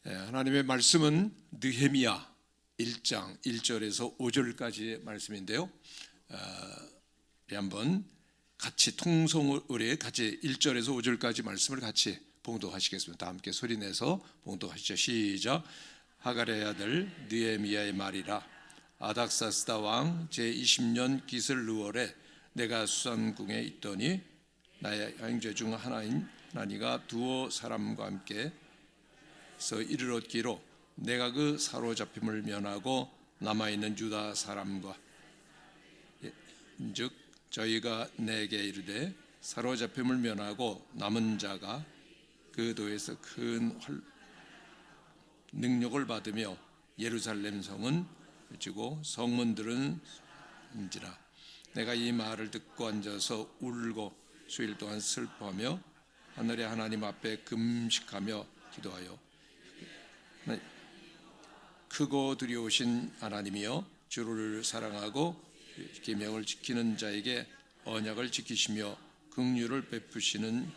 하나님의 말씀은 느헤미야 1장 1절에서 5절까지의 말씀인데요. 우리 한번 같이 통성으로 같이 1절에서 5절까지 말씀을 같이 봉독하시겠습니다. 다 함께 소리내서 봉독하시죠. 시작. 하갈의 아들 느헤미야의 말이라. 아닥사스다 왕 제20년 기슬르월에 내가 수산궁에 있더니 나의 형제 중 하나인 하나니가 두어 사람과 함께 이르렀기로 내가 그 사로잡힘을 면하고 남아있는 유다 사람과 즉 저희가 내게 이르되 사로잡힘을 면하고 남은 자가 그 도에서 큰 능력을 받으며 예루살렘 성은 지고 성문들은 인지라. 내가 이 말을 듣고 앉아서 울고 수일 동안 슬퍼하며 하늘의 하나님 앞에 금식하며 기도하여 크고 두려우신 하나님이여 주를 사랑하고 계명을 지키는 자에게 언약을 지키시며 긍휼을 베푸시는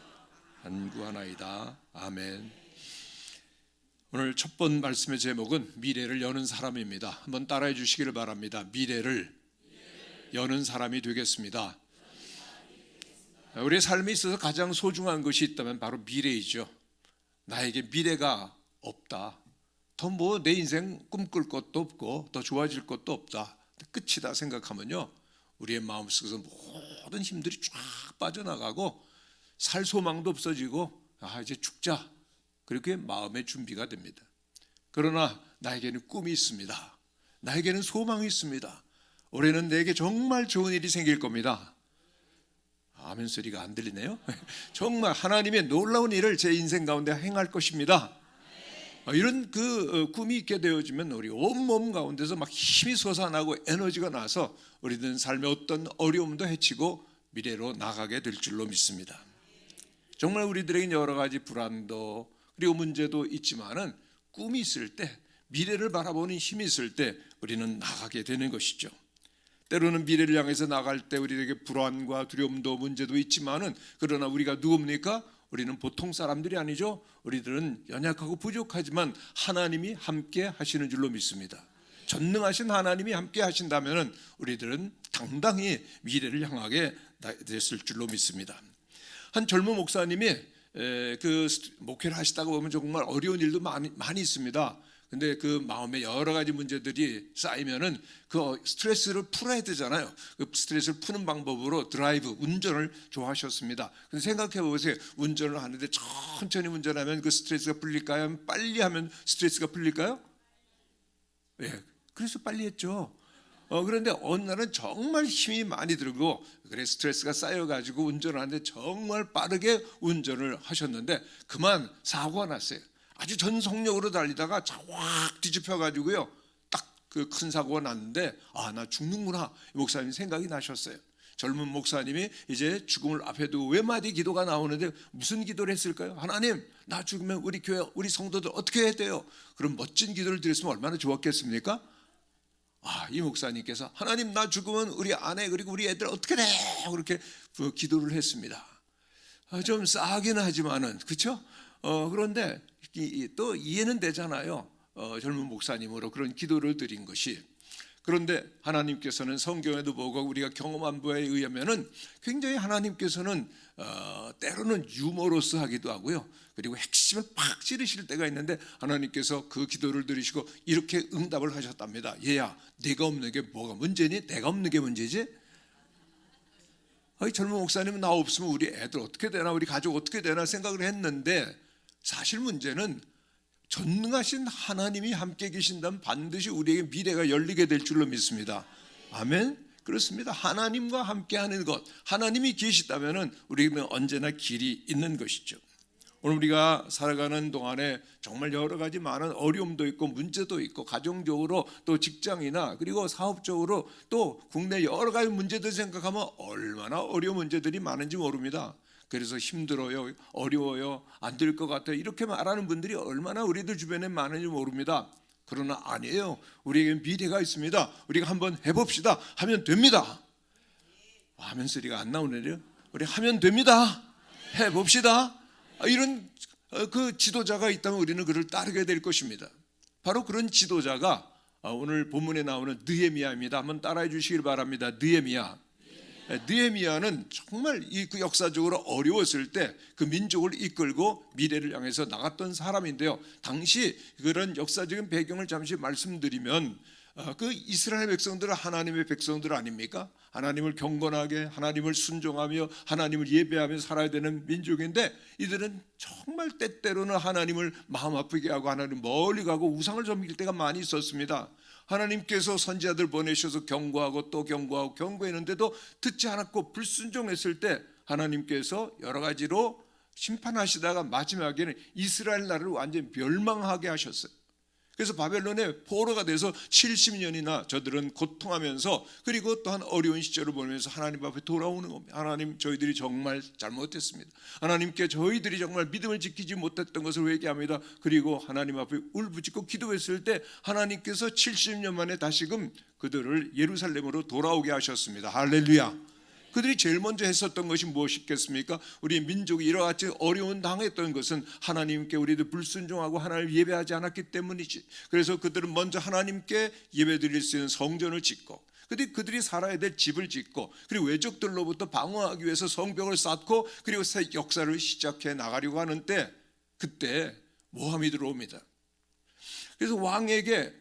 간구하나이다. 아멘. 오늘 첫 번 말씀의 제목은 미래를 여는 사람입니다. 한번 따라해 주시기를 바랍니다. 미래를 여는 사람이 되겠습니다. 우리의 삶에 있어서 가장 소중한 것이 있다면 바로 미래이죠. 나에게 미래가 없다. 더 뭐 내 인생 꿈꿀 것도 없고 더 좋아질 것도 없다. 끝이다 생각하면요, 우리의 마음속에서 모든 힘들이 쫙 빠져나가고 살 소망도 없어지고 이제 죽자, 그렇게 마음의 준비가 됩니다. 그러나 나에게는 꿈이 있습니다. 나에게는 소망이 있습니다. 올해는 내게 정말 좋은 일이 생길 겁니다. 아멘 소리가 안 들리네요. 정말 하나님의 놀라운 일을 제 인생 가운데 행할 것입니다. 이런 꿈이 있게 되어지면 우리 온몸 가운데서 막 힘이 솟아나고 에너지가 나서 우리들은 삶의 어떤 어려움도 헤치고 미래로 나가게 될 줄로 믿습니다. 정말 우리들에게 여러 가지 불안도 그리고 문제도 있지만은 꿈이 있을 때, 미래를 바라보는 힘이 있을 때 우리는 나가게 되는 것이죠. 때로는 미래를 향해서 나갈 때 우리에게 불안과 두려움도 문제도 있지만은 그러나 우리가 누굽니까? 우리는 보통 사람들이 아니죠. 우리들은 연약하고 부족하지만 하나님이 함께 하시는 줄로 믿습니다. 전능하신 하나님이 함께 하신다면 우리들은 당당히 미래를 향하게 됐을 줄로 믿습니다. 한 젊은 목사님이 목회를 하시다가 보면 정말 어려운 일도 많이 있습니다. 근데 그 마음에 여러 가지 문제들이 쌓이면은 그 스트레스를 풀어야 되잖아요. 그 스트레스를 푸는 방법으로 운전을 좋아하셨습니다. 근데 생각해 보세요. 운전을 하는데 천천히 운전하면 그 스트레스가 풀릴까요? 빨리 하면 스트레스가 풀릴까요? 예, 그래서 빨리 했죠. 그런데 어느 날은 정말 힘이 많이 들고 그래 스트레스가 쌓여가지고 운전을 하는데 정말 빠르게 운전을 하셨는데 그만 사고가 났어요. 아주 전속력으로 달리다가 확 뒤집혀가지고요, 딱 그 큰 사고가 났는데 나 죽는구나, 목사님 생각이 나셨어요. 젊은 목사님이 이제 죽음을 앞에 두고 외마디 기도가 나오는데 무슨 기도를 했을까요? 하나님, 나 죽으면 우리 교회 우리 성도들 어떻게 해야 돼요? 그럼 멋진 기도를 드렸으면 얼마나 좋았겠습니까? 이 목사님께서 하나님, 나 죽으면 우리 아내 그리고 우리 애들 어떻게 돼? 그렇게 기도를 했습니다. 좀 싸하긴 하지만은 그렇죠? 그런데 또 이해는 되잖아요. 젊은 목사님으로 그런 기도를 드린 것이. 그런데 하나님께서는 성경에도 보고 우리가 경험한 바에 의하면은 굉장히 하나님께서는 때로는 유머러스하기도 하고요. 그리고 핵심을 팍 찌르실 때가 있는데 하나님께서 그 기도를 들으시고 이렇게 응답을 하셨답니다. 얘야, 내가 없는 게 뭐가 문제니? 내가 없는 게 문제지? 젊은 목사님은 나 없으면 우리 애들 어떻게 되나, 우리 가족 어떻게 되나 생각을 했는데 사실 문제는 전능하신 하나님이 함께 계신다면 반드시 우리에게 미래가 열리게 될 줄로 믿습니다. 아멘. 그렇습니다. 하나님과 함께하는 것, 하나님이 계시다면 우리는 언제나 길이 있는 것이죠. 오늘 우리가 살아가는 동안에 정말 여러 가지 많은 어려움도 있고 문제도 있고 가정적으로 또 직장이나 그리고 사업적으로 또 국내 여러 가지 문제들 생각하면 얼마나 어려운 문제들이 많은지 모릅니다. 그래서 힘들어요, 어려워요, 안 될 것 같아요, 이렇게 말하는 분들이 얼마나 우리들 주변에 많은지 모릅니다. 그러나 아니에요. 우리에게 미래가 있습니다. 우리가 한번 해봅시다 하면 됩니다. 하면 소리가 안 나오네요. 우리 하면 됩니다. 해봅시다. 이런 그 지도자가 있다면 우리는 그를 따르게 될 것입니다. 바로 그런 지도자가 오늘 본문에 나오는 느헤미야입니다. 한번 따라해 주시길 바랍니다. 느헤미야. 느헤미야는 정말 그 역사적으로 어려웠을 때 그 민족을 이끌고 미래를 향해서 나갔던 사람인데요. 당시 그런 역사적인 배경을 잠시 말씀드리면 그 이스라엘 백성들은 하나님의 백성들 아닙니까? 하나님을 경건하게, 하나님을 순종하며 하나님을 예배하며 살아야 되는 민족인데, 이들은 정말 때때로는 하나님을 마음 아프게 하고 하나님 멀리 가고 우상을 섬길 때가 많이 있었습니다. 하나님께서 선지자들 보내셔서 경고하고 또 경고하고 경고했는데도 듣지 않았고 불순종했을 때 하나님께서 여러 가지로 심판하시다가 마지막에는 이스라엘 나라를 완전히 멸망하게 하셨어요. 그래서 바벨론의 포로가 돼서 70년이나 저들은 고통하면서, 그리고 또한 어려운 시절을 보내면서 하나님 앞에 돌아오는 겁니다. 하나님, 저희들이 정말 잘못했습니다. 하나님께 저희들이 정말 믿음을 지키지 못했던 것을 회개합니다. 그리고 하나님 앞에 울부짖고 기도했을 때 하나님께서 70년 만에 다시금 그들을 예루살렘으로 돌아오게 하셨습니다. 할렐루야. 그들이 제일 먼저 했었던 것이 무엇이겠습니까? 우리 민족이 이러같이 어려운 당했던 것은 하나님께 우리들 불순종하고 하나님을 예배하지 않았기 때문이지. 그래서 그들은 먼저 하나님께 예배드릴 수 있는 성전을 짓고, 그들이 살아야 될 집을 짓고, 그리고 외적들로부터 방어하기 위해서 성벽을 쌓고, 그리고 새 역사를 시작해 나가려고 하는 때, 그때 모함이 들어옵니다. 그래서 왕에게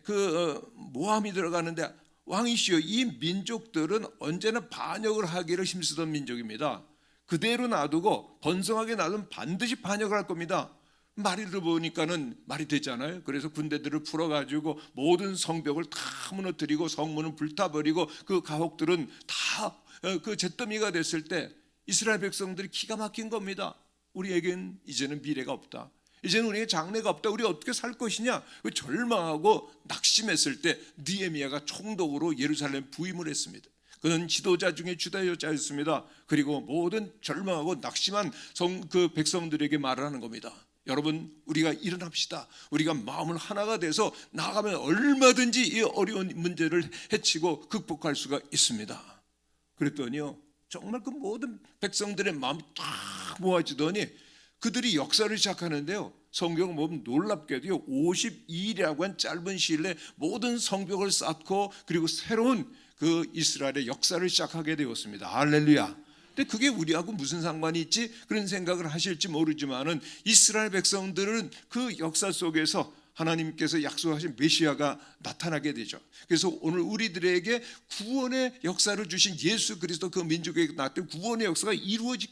모함이 들어가는데, 왕이시여, 이 민족들은 언제나 반역을 하기를 힘쓰던 민족입니다. 그대로 놔두고 번성하게 놔두면 반드시 반역을 할 겁니다. 말이 들어보니까는 말이 되잖아요. 그래서 군대들을 풀어가지고 모든 성벽을 다 무너뜨리고 성문은 불타버리고 그 가옥들은 다 그 잿더미가 됐을 때 이스라엘 백성들이 기가 막힌 겁니다. 우리에겐 이제는 미래가 없다. 이제는 우리에게 장래가 없다. 우리 어떻게 살 것이냐? 절망하고 낙심했을 때 느헤미야가 총독으로 예루살렘 부임을 했습니다. 그는 지도자 중에 주다 여자였습니다. 그리고 모든 절망하고 낙심한 그 백성들에게 말을 하는 겁니다. 여러분, 우리가 일어납시다. 우리가 마음을 하나가 돼서 나가면 얼마든지 이 어려운 문제를 해치고 극복할 수가 있습니다. 그랬더니요, 정말 그 모든 백성들의 마음이 딱 모아지더니 그들이 역사를 시작하는데요, 성경을 보면 놀랍게도요 52일이라고 한 짧은 시일 내에 모든 성벽을 쌓고 그리고 새로운 그 이스라엘의 역사를 시작하게 되었습니다. 할렐루야. 근데 그게 우리하고 무슨 상관이 있지? 그런 생각을 하실지 모르지만은 이스라엘 백성들은 그 역사 속에서 하나님께서 약속하신 메시아가 나타나게 되죠. 그래서 오늘 우리들에게 구원의 역사를 주신 예수 그리스도, 그 민족에게 나타난 구원의 역사가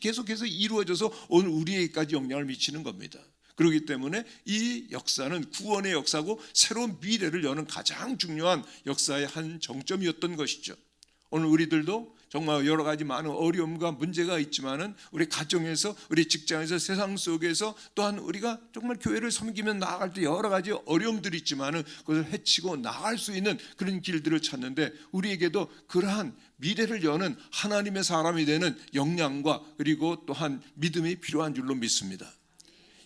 계속해서 이루어져서 오늘 우리에게까지 영향을 미치는 겁니다. 그렇기 때문에 이 역사는 구원의 역사고 새로운 미래를 여는 가장 중요한 역사의 한 정점이었던 것이죠. 오늘 우리들도 정말 여러 가지 많은 어려움과 문제가 있지만은 우리 가정에서, 우리 직장에서, 세상 속에서, 또한 우리가 정말 교회를 섬기면 나아갈 때 여러 가지 어려움들이 있지만은 그것을 해치고 나아갈 수 있는 그런 길들을 찾는데, 우리에게도 그러한 미래를 여는 하나님의 사람이 되는 역량과 그리고 또한 믿음이 필요한 줄로 믿습니다.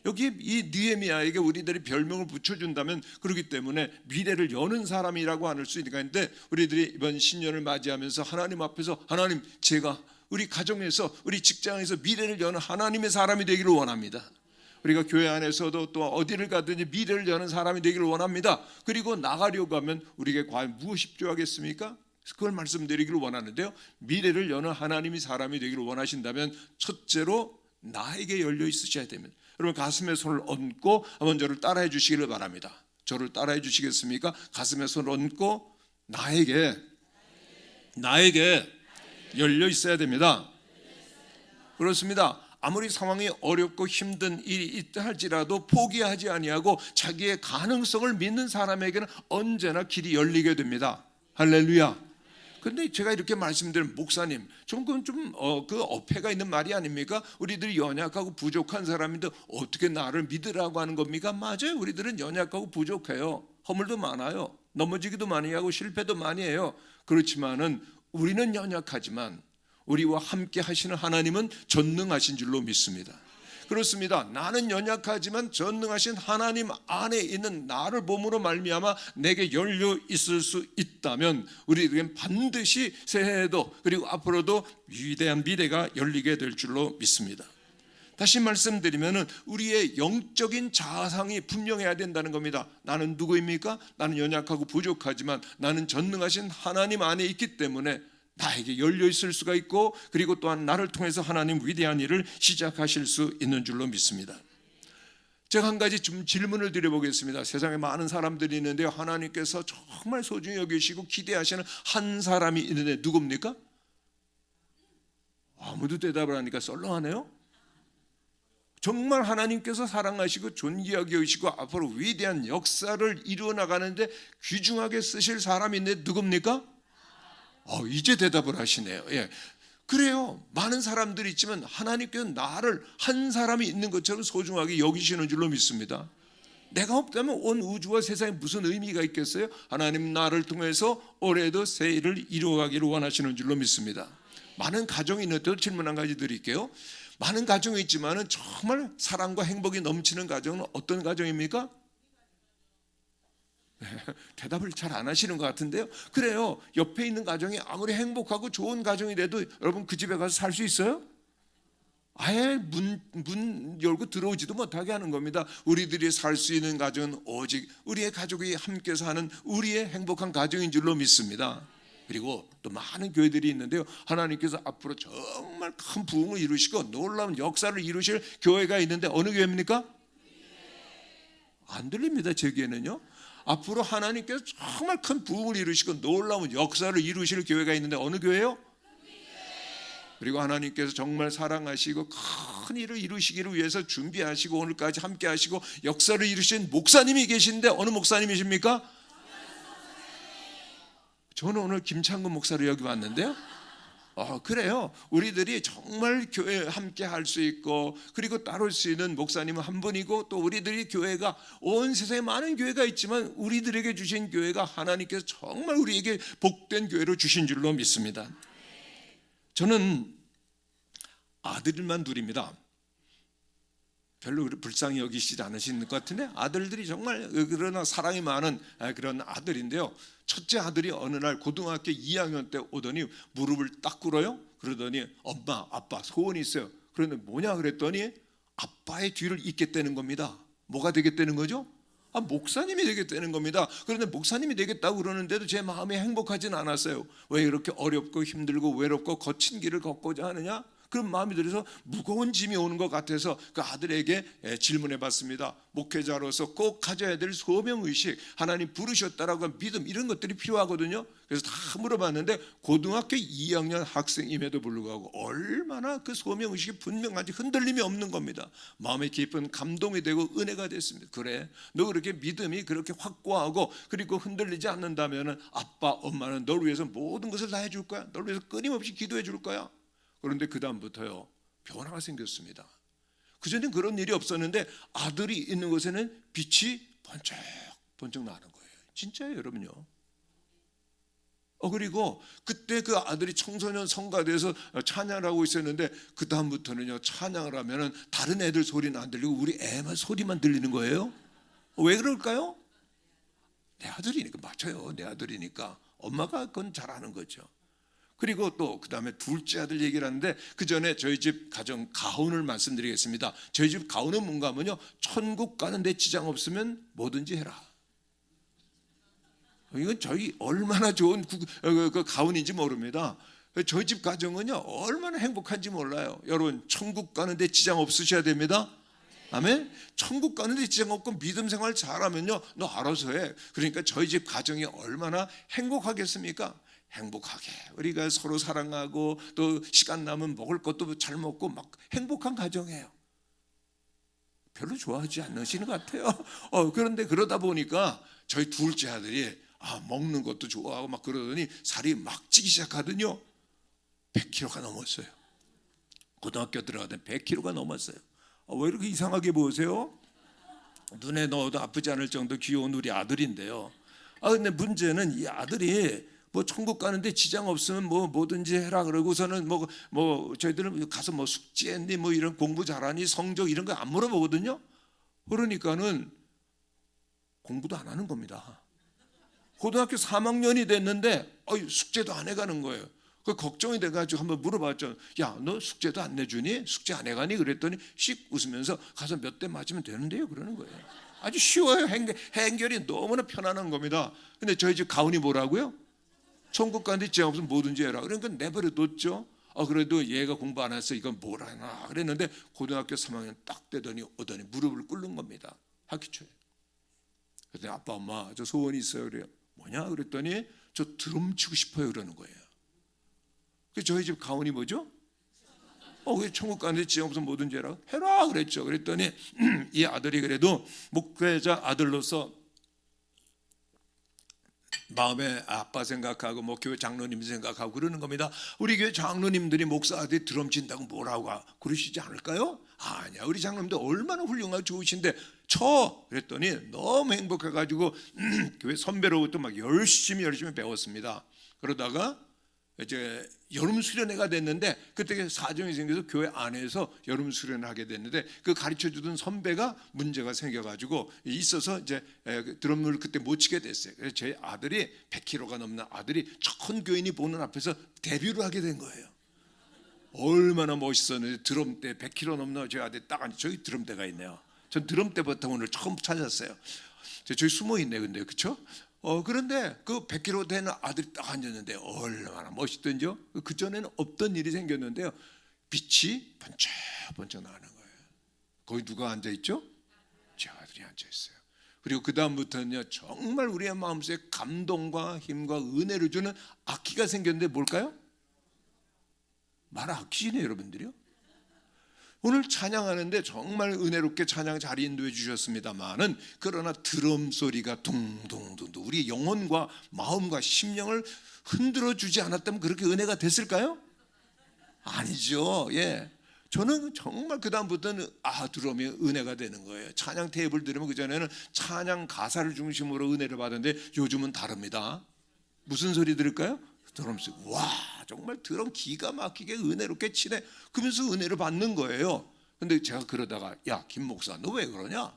여기 이 느헤미야에게 우리들이 별명을 붙여준다면 그렇기 때문에 미래를 여는 사람이라고 할 수 있는데, 우리들이 이번 신년을 맞이하면서 하나님 앞에서, 하나님, 제가 우리 가정에서, 우리 직장에서 미래를 여는 하나님의 사람이 되기를 원합니다. 우리가 교회 안에서도 또 어디를 가든지 미래를 여는 사람이 되기를 원합니다. 그리고 나가려고 하면 우리에게 과연 무엇이 필요하겠습니까? 그걸 말씀드리기를 원하는데요, 미래를 여는 하나님의 사람이 되기를 원하신다면 첫째로 나에게 열려 있으셔야 됩니다. 여러분, 가슴에 손을 얹고 한번 저를 따라해 주시기를 바랍니다. 저를 따라해 주시겠습니까? 가슴에 손을 얹고 나에게 열려 있어야 됩니다. 그렇습니다. 아무리 상황이 어렵고 힘든 일이 있다 할지라도 포기하지 아니하고 자기의 가능성을 믿는 사람에게는 언제나 길이 열리게 됩니다. 할렐루야. 근데 제가 이렇게 말씀드리면, 목사님, 그건 좀 그 어폐가 있는 말이 아닙니까? 우리들이 연약하고 부족한 사람인데 어떻게 나를 믿으라고 하는 겁니까? 맞아요. 우리들은 연약하고 부족해요. 허물도 많아요. 넘어지기도 많이 하고 실패도 많이 해요. 그렇지만은 우리는 연약하지만 우리와 함께 하시는 하나님은 전능하신 줄로 믿습니다. 그렇습니다. 나는 연약하지만 전능하신 하나님 안에 있는 나를 몸으로 말미암아 내게 열려 있을 수 있다면 우리에겐 반드시 새해에도 그리고 앞으로도 위대한 미래가 열리게 될 줄로 믿습니다. 다시 말씀드리면은 우리의 영적인 자아상이 분명해야 된다는 겁니다. 나는 누구입니까? 나는 연약하고 부족하지만 나는 전능하신 하나님 안에 있기 때문에 나에게 열려 있을 수가 있고, 그리고 또한 나를 통해서 하나님 위대한 일을 시작하실 수 있는 줄로 믿습니다. 제가 한 가지 좀 질문을 드려보겠습니다. 세상에 많은 사람들이 있는데요, 하나님께서 정말 소중히 여기시고 기대하시는 한 사람이 있는데 누굽니까? 아무도 대답을 하니까 썰렁하네요. 정말 하나님께서 사랑하시고 존귀하게 여기시고 앞으로 위대한 역사를 이루어 나가는데 귀중하게 쓰실 사람이 있는데 누굽니까? 이제 대답을 하시네요. 예. 그래요. 많은 사람들이 있지만 하나님께서 나를 한 사람이 있는 것처럼 소중하게 여기시는 줄로 믿습니다. 내가 없다면 온 우주와 세상에 무슨 의미가 있겠어요? 하나님 나를 통해서 올해도 새 일을 이루어가기를 원하시는 줄로 믿습니다. 많은 가정이 있는데도 질문 한 가지 드릴게요. 많은 가정이 있지만 정말 사랑과 행복이 넘치는 가정은 어떤 가정입니까? 대답을 잘 안 하시는 것 같은데요. 그래요. 옆에 있는 가정이 아무리 행복하고 좋은 가정이 돼도 여러분 그 집에 가서 살 수 있어요? 아예 문 열고 들어오지도 못하게 하는 겁니다. 우리들이 살 수 있는 가정은 오직 우리의 가족이 함께 사는 우리의 행복한 가정인 줄로 믿습니다. 그리고 또 많은 교회들이 있는데요, 하나님께서 앞으로 정말 큰 부흥을 이루시고 놀라운 역사를 이루실 교회가 있는데 어느 교회입니까? 안 들립니다. 제 귀에는요. 앞으로 하나님께서 정말 큰 부흥을 이루시고 놀라운 역사를 이루실 교회가 있는데 어느 교회요? 그리고 하나님께서 정말 사랑하시고 큰 일을 이루시기를 위해서 준비하시고 오늘까지 함께 하시고 역사를 이루신 목사님이 계신데 어느 목사님이십니까? 저는 오늘 김창근 목사를 여기 왔는데요. 그래요. 우리들이 정말 교회 함께 할 수 있고, 그리고 따를 수 있는 목사님은 한 분이고, 또 우리들이 교회가 온 세상에 많은 교회가 있지만 우리들에게 주신 교회가 하나님께서 정말 우리에게 복된 교회로 주신 줄로 믿습니다. 저는 아들만 둘입니다. 별로 불쌍히 여기시지 않으시는 것 같은데 아들들이 정말 그러나 사랑이 많은 그런 아들인데요, 첫째 아들이 어느 날 고등학교 2학년 때 오더니 무릎을 딱 꿇어요. 그러더니 엄마 아빠 소원이 있어요. 그런데 뭐냐 그랬더니 아빠의 뒤를 잇겠다는 겁니다. 뭐가 되겠다는 거죠? 목사님이 되겠다는 겁니다. 그런데 목사님이 되겠다고 그러는데도 제 마음이 행복하지는 않았어요. 왜 이렇게 어렵고 힘들고 외롭고 거친 길을 걷고자 하느냐? 그런 마음이 들어서 무거운 짐이 오는 것 같아서 그 아들에게 질문해 봤습니다. 목회자로서 꼭 가져야 될 소명의식, 하나님 부르셨다라고 한 믿음, 이런 것들이 필요하거든요. 그래서 다 물어봤는데 고등학교 2학년 학생임에도 불구하고 얼마나 그 소명의식이 분명한지 흔들림이 없는 겁니다. 마음에 깊은 감동이 되고 은혜가 됐습니다. 그래, 너 그렇게 믿음이 그렇게 확고하고 그리고 흔들리지 않는다면 아빠 엄마는 널 위해서 모든 것을 다 해줄 거야. 널 위해서 끊임없이 기도해 줄 거야. 그런데 그 다음부터요 변화가 생겼습니다. 그전엔 그런 일이 없었는데 아들이 있는 곳에는 빛이 번쩍 나는 거예요. 진짜예요 여러분요. 그리고 그때 그 아들이 청소년 성가대에서 찬양을 하고 있었는데 그 다음부터는요 찬양을 하면은 다른 애들 소리는 안 들리고 우리 애만 소리만 들리는 거예요. 왜 그럴까요? 내 아들이니까. 맞아요, 내 아들이니까 엄마가 그건 잘하는 거죠. 그리고 또 그 다음에 둘째 아들 얘기를 하는데 그 전에 저희 집 가정 가훈을 말씀드리겠습니다. 저희 집 가훈은 뭔가 하면요, 천국 가는데 지장 없으면 뭐든지 해라. 이건 저희 얼마나 좋은 그 가훈인지 모릅니다. 저희 집 가정은요 얼마나 행복한지 몰라요. 여러분, 천국 가는데 지장 없으셔야 됩니다. 아멘. 천국 가는데 지장 없고 믿음 생활 잘하면요 너 알아서 해. 그러니까 저희 집 가정이 얼마나 행복하겠습니까? 행복하게 우리가 서로 사랑하고 또 시간 남으면 먹을 것도 잘 먹고 막 행복한 가정이에요. 별로 좋아하지 않으시는 것 같아요. 그런데 그러다 보니까 저희 둘째 아들이 먹는 것도 좋아하고 막 그러더니 살이 막 찌기 시작하더니 100kg가 넘었어요. 고등학교 들어가던 100kg가 넘었어요. 왜 이렇게 이상하게 보세요? 눈에 넣어도 아프지 않을 정도 귀여운 우리 아들인데요. 근데 문제는 이 아들이 뭐 천국 가는데 지장 없으면 뭐든지 해라 그러고서는 저희들은 가서 숙제했니 이런 공부 잘하니 성적 이런 거 안 물어보거든요. 그러니까는 공부도 안 하는 겁니다. 고등학교 3학년이 됐는데 숙제도 안 해가는 거예요. 그 걱정이 돼가지고 한번 물어봤죠. 야, 너 숙제도 안 내주니? 숙제 안 해가니? 그랬더니 씩 웃으면서 가서 몇 대 맞으면 되는데요, 그러는 거예요. 아주 쉬워요. 해결이 너무나 편안한 겁니다. 근데 저희 집 가훈이 뭐라고요? 천국 가는데 죄 없으면 뭐든지 해라. 그러니까 내버려 뒀죠. 그래도 얘가 공부 안 해서 이건 뭘 하나 그랬는데 고등학교 3학년 딱 되더니 오더니 무릎을 꿇는 겁니다. 학기 초에. 그랬더니 아빠 엄마 저 소원이 있어요. 그래요. 뭐냐? 그랬더니 저 드럼 치고 싶어요. 그러는 거예요. 저희 집 가훈이 뭐죠? 왜 천국 가는데 죄 없으면 뭐든지 해라 그랬죠. 그랬더니 이 아들이 그래도 목회자 아들로서 마음에 아빠 생각하고 뭐 교회 장로님 생각하고 그러는 겁니다. 우리 교회 장로님들이 목사들이 드럼 친다고 뭐라고 그러시지 않을까요? 아니야, 우리 장로님들 얼마나 훌륭하고 좋으신데 쳐 그랬더니 너무 행복해가지고 교회 선배로부터 막 열심히 배웠습니다. 그러다가 이제 여름 수련회가 됐는데 그때 사정이 생겨서 교회 안에서 여름 수련을 하게 됐는데 그 가르쳐 주던 선배가 문제가 생겨가지고 있어서 이제 드럼을 그때 못 치게 됐어요. 그래서 저희 아들이 100kg가 넘는 아들이 전 교인이 보는 앞에서 데뷔를 하게 된 거예요. 얼마나 멋있었는데 드럼대 100kg 넘는 저희 아들이 딱 앉아. 저기 드럼대가 있네요. 전 드럼대부터 오늘 처음 찾았어요. 저기 숨어 있네, 근데 그렇죠? 그런데 그 100kg 되는 아들이 딱 앉았는데 얼마나 멋있던지요. 그 전에는 없던 일이 생겼는데요. 빛이 번쩍번쩍 나는 거예요. 거기 누가 앉아 있죠? 제 아들이 앉아 있어요. 그리고 그 다음부터는요, 정말 우리의 마음속에 감동과 힘과 은혜를 주는 악기가 생겼는데 뭘까요? 말 악기시네요, 여러분들이요. 오늘 찬양하는데 정말 은혜롭게 찬양 잘 인도해 주셨습니다만은 그러나 드럼 소리가 둥둥둥 우리 영혼과 마음과 심령을 흔들어 주지 않았다면 그렇게 은혜가 됐을까요? 아니죠. 예. 저는 정말 그 다음부터는 드럼이 은혜가 되는 거예요. 찬양 테이블 들으면 그 전에는 찬양 가사를 중심으로 은혜를 받았는데 요즘은 다릅니다. 무슨 소리 들을까요? 드럼 소리. 와, 정말 드럼 기가 막히게 은혜롭게 치네. 그러면서 은혜를 받는 거예요. 근데 제가 그러다가 야, 김 목사 너 왜 그러냐?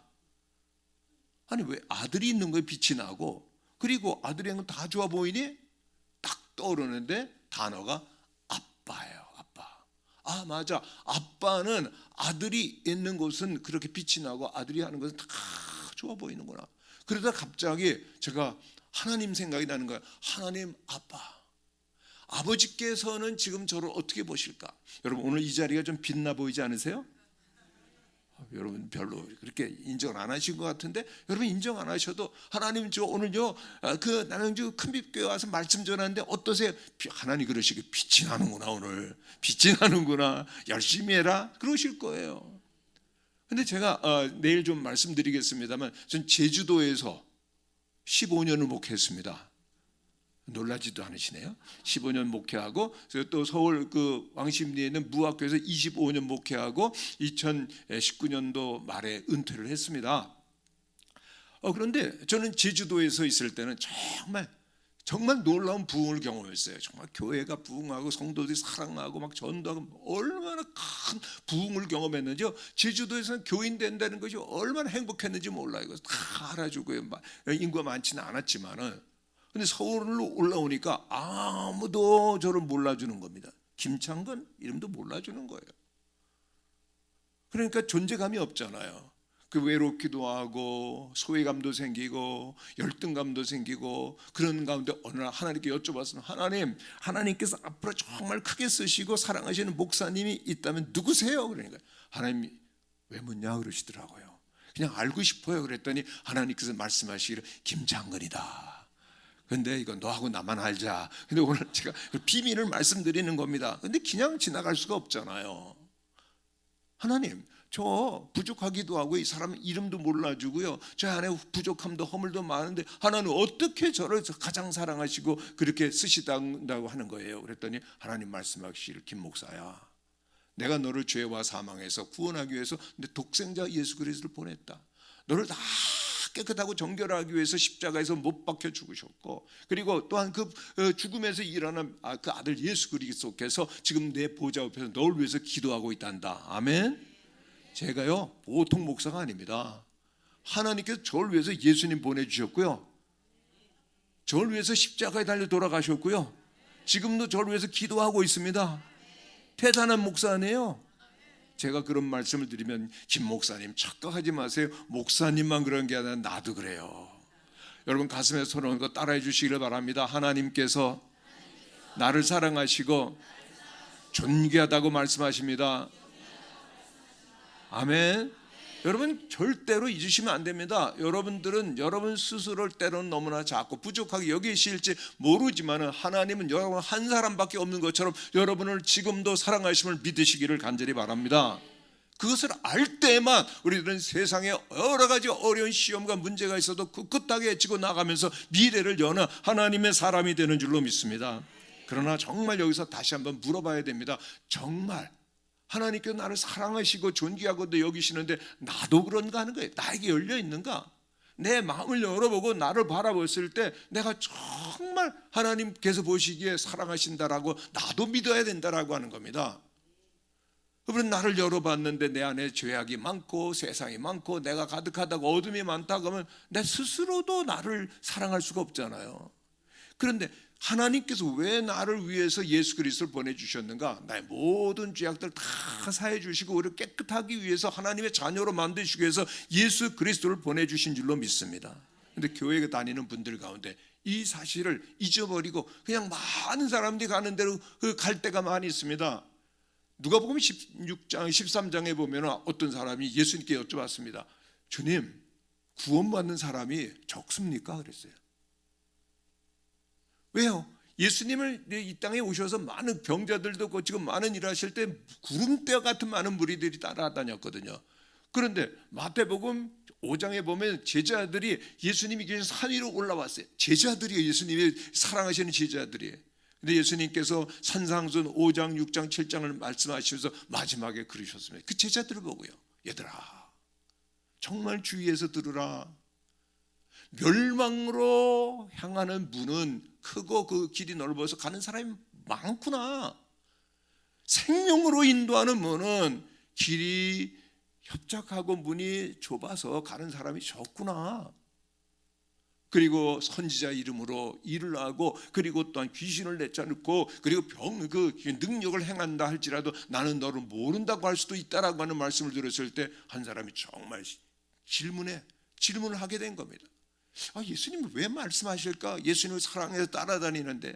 아니 왜 아들이 있는 거에 빛이 나고 그리고 아들이 하는 건 다 좋아 보이니? 딱 떠오르는데 단어가 아빠예요. 아빠. 맞아. 아빠는 아들이 있는 곳은 그렇게 빛이 나고 아들이 하는 것은 다 좋아 보이는구나. 그러다 갑자기 제가 하나님 생각이 나는 거예요. 하나님 아빠. 아버지께서는 지금 저를 어떻게 보실까? 여러분 오늘 이 자리가 좀 빛나 보이지 않으세요? 여러분 별로 그렇게 인정을 안 하신 것 같은데 여러분 인정 안 하셔도 하나님 저 오늘요 나는 저 큰빛교회 와서 말씀 전하는데 어떠세요? 하나님 그러시게 빛이 나는구나. 오늘 빛이 나는구나. 열심히 해라 그러실 거예요. 근데 제가 내일 좀 말씀드리겠습니다만 전 제주도에서 15년을 목회했습니다. 놀라지도 않으시네요. 15년 목회하고 또 서울 그 왕십리에 있는 무학교에서 25년 목회하고 2019년도 말에 은퇴를 했습니다. 그런데 저는 제주도에서 있을 때는 정말 놀라운 부흥을 경험했어요. 정말 교회가 부흥하고 성도들이 사랑하고 막 전도하고 얼마나 큰 부흥을 경험했는지요. 제주도에서는 교인 된다는 것이 얼마나 행복했는지 몰라요. 이거 다 알아주고요. 인구가 많지는 않았지만은. 근데 서울로 올라오니까 아무도 저를 몰라주는 겁니다. 김창건 이름도 몰라주는 거예요. 그러니까 존재감이 없잖아요. 그 외롭기도 하고 소외감도 생기고 열등감도 생기고 그런 가운데 어느 날 하나님께 여쭤봤습니다. 하나님께서 앞으로 정말 크게 쓰시고 사랑하시는 목사님이 있다면 누구세요? 그러니까 하나님이 왜 묻냐 그러시더라고요. 그냥 알고 싶어요. 그랬더니 하나님께서 말씀하시기를 김창건이다. 근데 이거 너하고 나만 알자. 근데 오늘 제가 비밀을 말씀드리는 겁니다. 근데 그냥 지나갈 수가 없잖아요. 하나님, 저 부족하기도 하고 이 사람 이름도 몰라주고요. 저 안에 부족함도 허물도 많은데 하나님 어떻게 저를 가장 사랑하시고 그렇게 쓰시다고 하는 거예요. 그랬더니 하나님 말씀하시기를 김 목사야. 내가 너를 죄와 사망에서 구원하기 위해서 내 독생자 예수 그리스도를 보냈다. 너를 다 깨끗하고 정결하기 위해서 십자가에서 못 박혀 죽으셨고 그리고 또한 그 죽음에서 일어난 그 아들 예수 그리스도께서 지금 내 보좌 앞에서 너를 위해서 기도하고 있단다. 아멘. 제가요 보통 목사가 아닙니다. 하나님께서 저를 위해서 예수님 보내주셨고요. 저를 위해서 십자가에 달려 돌아가셨고요. 지금도 저를 위해서 기도하고 있습니다. 대단한 목사네요. 제가 그런 말씀을 드리면 김 목사님 착각하지 마세요. 목사님만 그런 게 아니라 나도 그래요. 여러분 가슴에 손 얹고 따라해 주시기를 바랍니다. 하나님께서 나를 사랑하시고 존귀하다고 말씀하십니다. 아멘. 여러분 절대로 잊으시면 안 됩니다. 여러분들은 여러분 스스로를 때로는 너무나 작고 부족하게 여기실지 모르지만 하나님은 여러분 한 사람밖에 없는 것처럼 여러분을 지금도 사랑하심을 믿으시기를 간절히 바랍니다. 그것을 알 때만 우리들은 세상에 여러 가지 어려운 시험과 문제가 있어도 꿋꿋하게 지고 나가면서 미래를 여는 하나님의 사람이 되는 줄로 믿습니다. 그러나 정말 여기서 다시 한번 물어봐야 됩니다. 정말 하나님께서 나를 사랑하시고 존귀하고도 여기시는데 나도 그런가 하는 거예요. 나에게 열려 있는가? 내 마음을 열어보고 나를 바라봤을 때 내가 정말 하나님께서 보시기에 사랑하신다라고 나도 믿어야 된다라고 하는 겁니다. 그러면 나를 열어봤는데 내 안에 죄악이 많고 세상이 많고 내가 가득하다고 어둠이 많다고 하면 내 스스로도 나를 사랑할 수가 없잖아요. 그런데 하나님께서 왜 나를 위해서 예수 그리스도를 보내주셨는가? 나의 모든 죄악들 다 사해 주시고 우리를 깨끗하기 위해서 하나님의 자녀로 만드시기 위해서 예수 그리스도를 보내주신 줄로 믿습니다. 그런데 교회에 다니는 분들 가운데 이 사실을 잊어버리고 그냥 많은 사람들이 가는 대로 갈 때가 많이 있습니다. 누가복음 16장 13장에 보면 어떤 사람이 예수님께 여쭤봤습니다. 주님, 구원받는 사람이 적습니까? 그랬어요. 왜요? 예수님을 이 땅에 오셔서 많은 병자들도 고치고 많은 일을 하실 때 구름대와 같은 많은 무리들이 따라다녔거든요. 그런데 마태복음 5장에 보면 제자들이 예수님이 계신 산 위로 올라왔어요. 제자들이 예수님이 사랑하시는 제자들이에요. 근데 예수님께서 산상순 5장, 6장, 7장을 말씀하시면서 마지막에 그러셨습니다. 그 제자들을 보고요. 얘들아, 정말 주의해서 들으라. 멸망으로 향하는 문은 크고 그 길이 넓어서 가는 사람이 많구나. 생명으로 인도하는 문은 길이 협착하고 문이 좁아서 가는 사람이 적구나. 그리고 선지자 이름으로 일을 하고 그리고 또한 귀신을 내쫓고 그리고 그 능력을 행한다 할지라도 나는 너를 모른다고 할 수도 있다라고 하는 말씀을 들었을 때 한 사람이 정말 질문을 하게 된 겁니다. 예수님은 왜 말씀하실까? 예수님을 사랑해서 따라다니는데.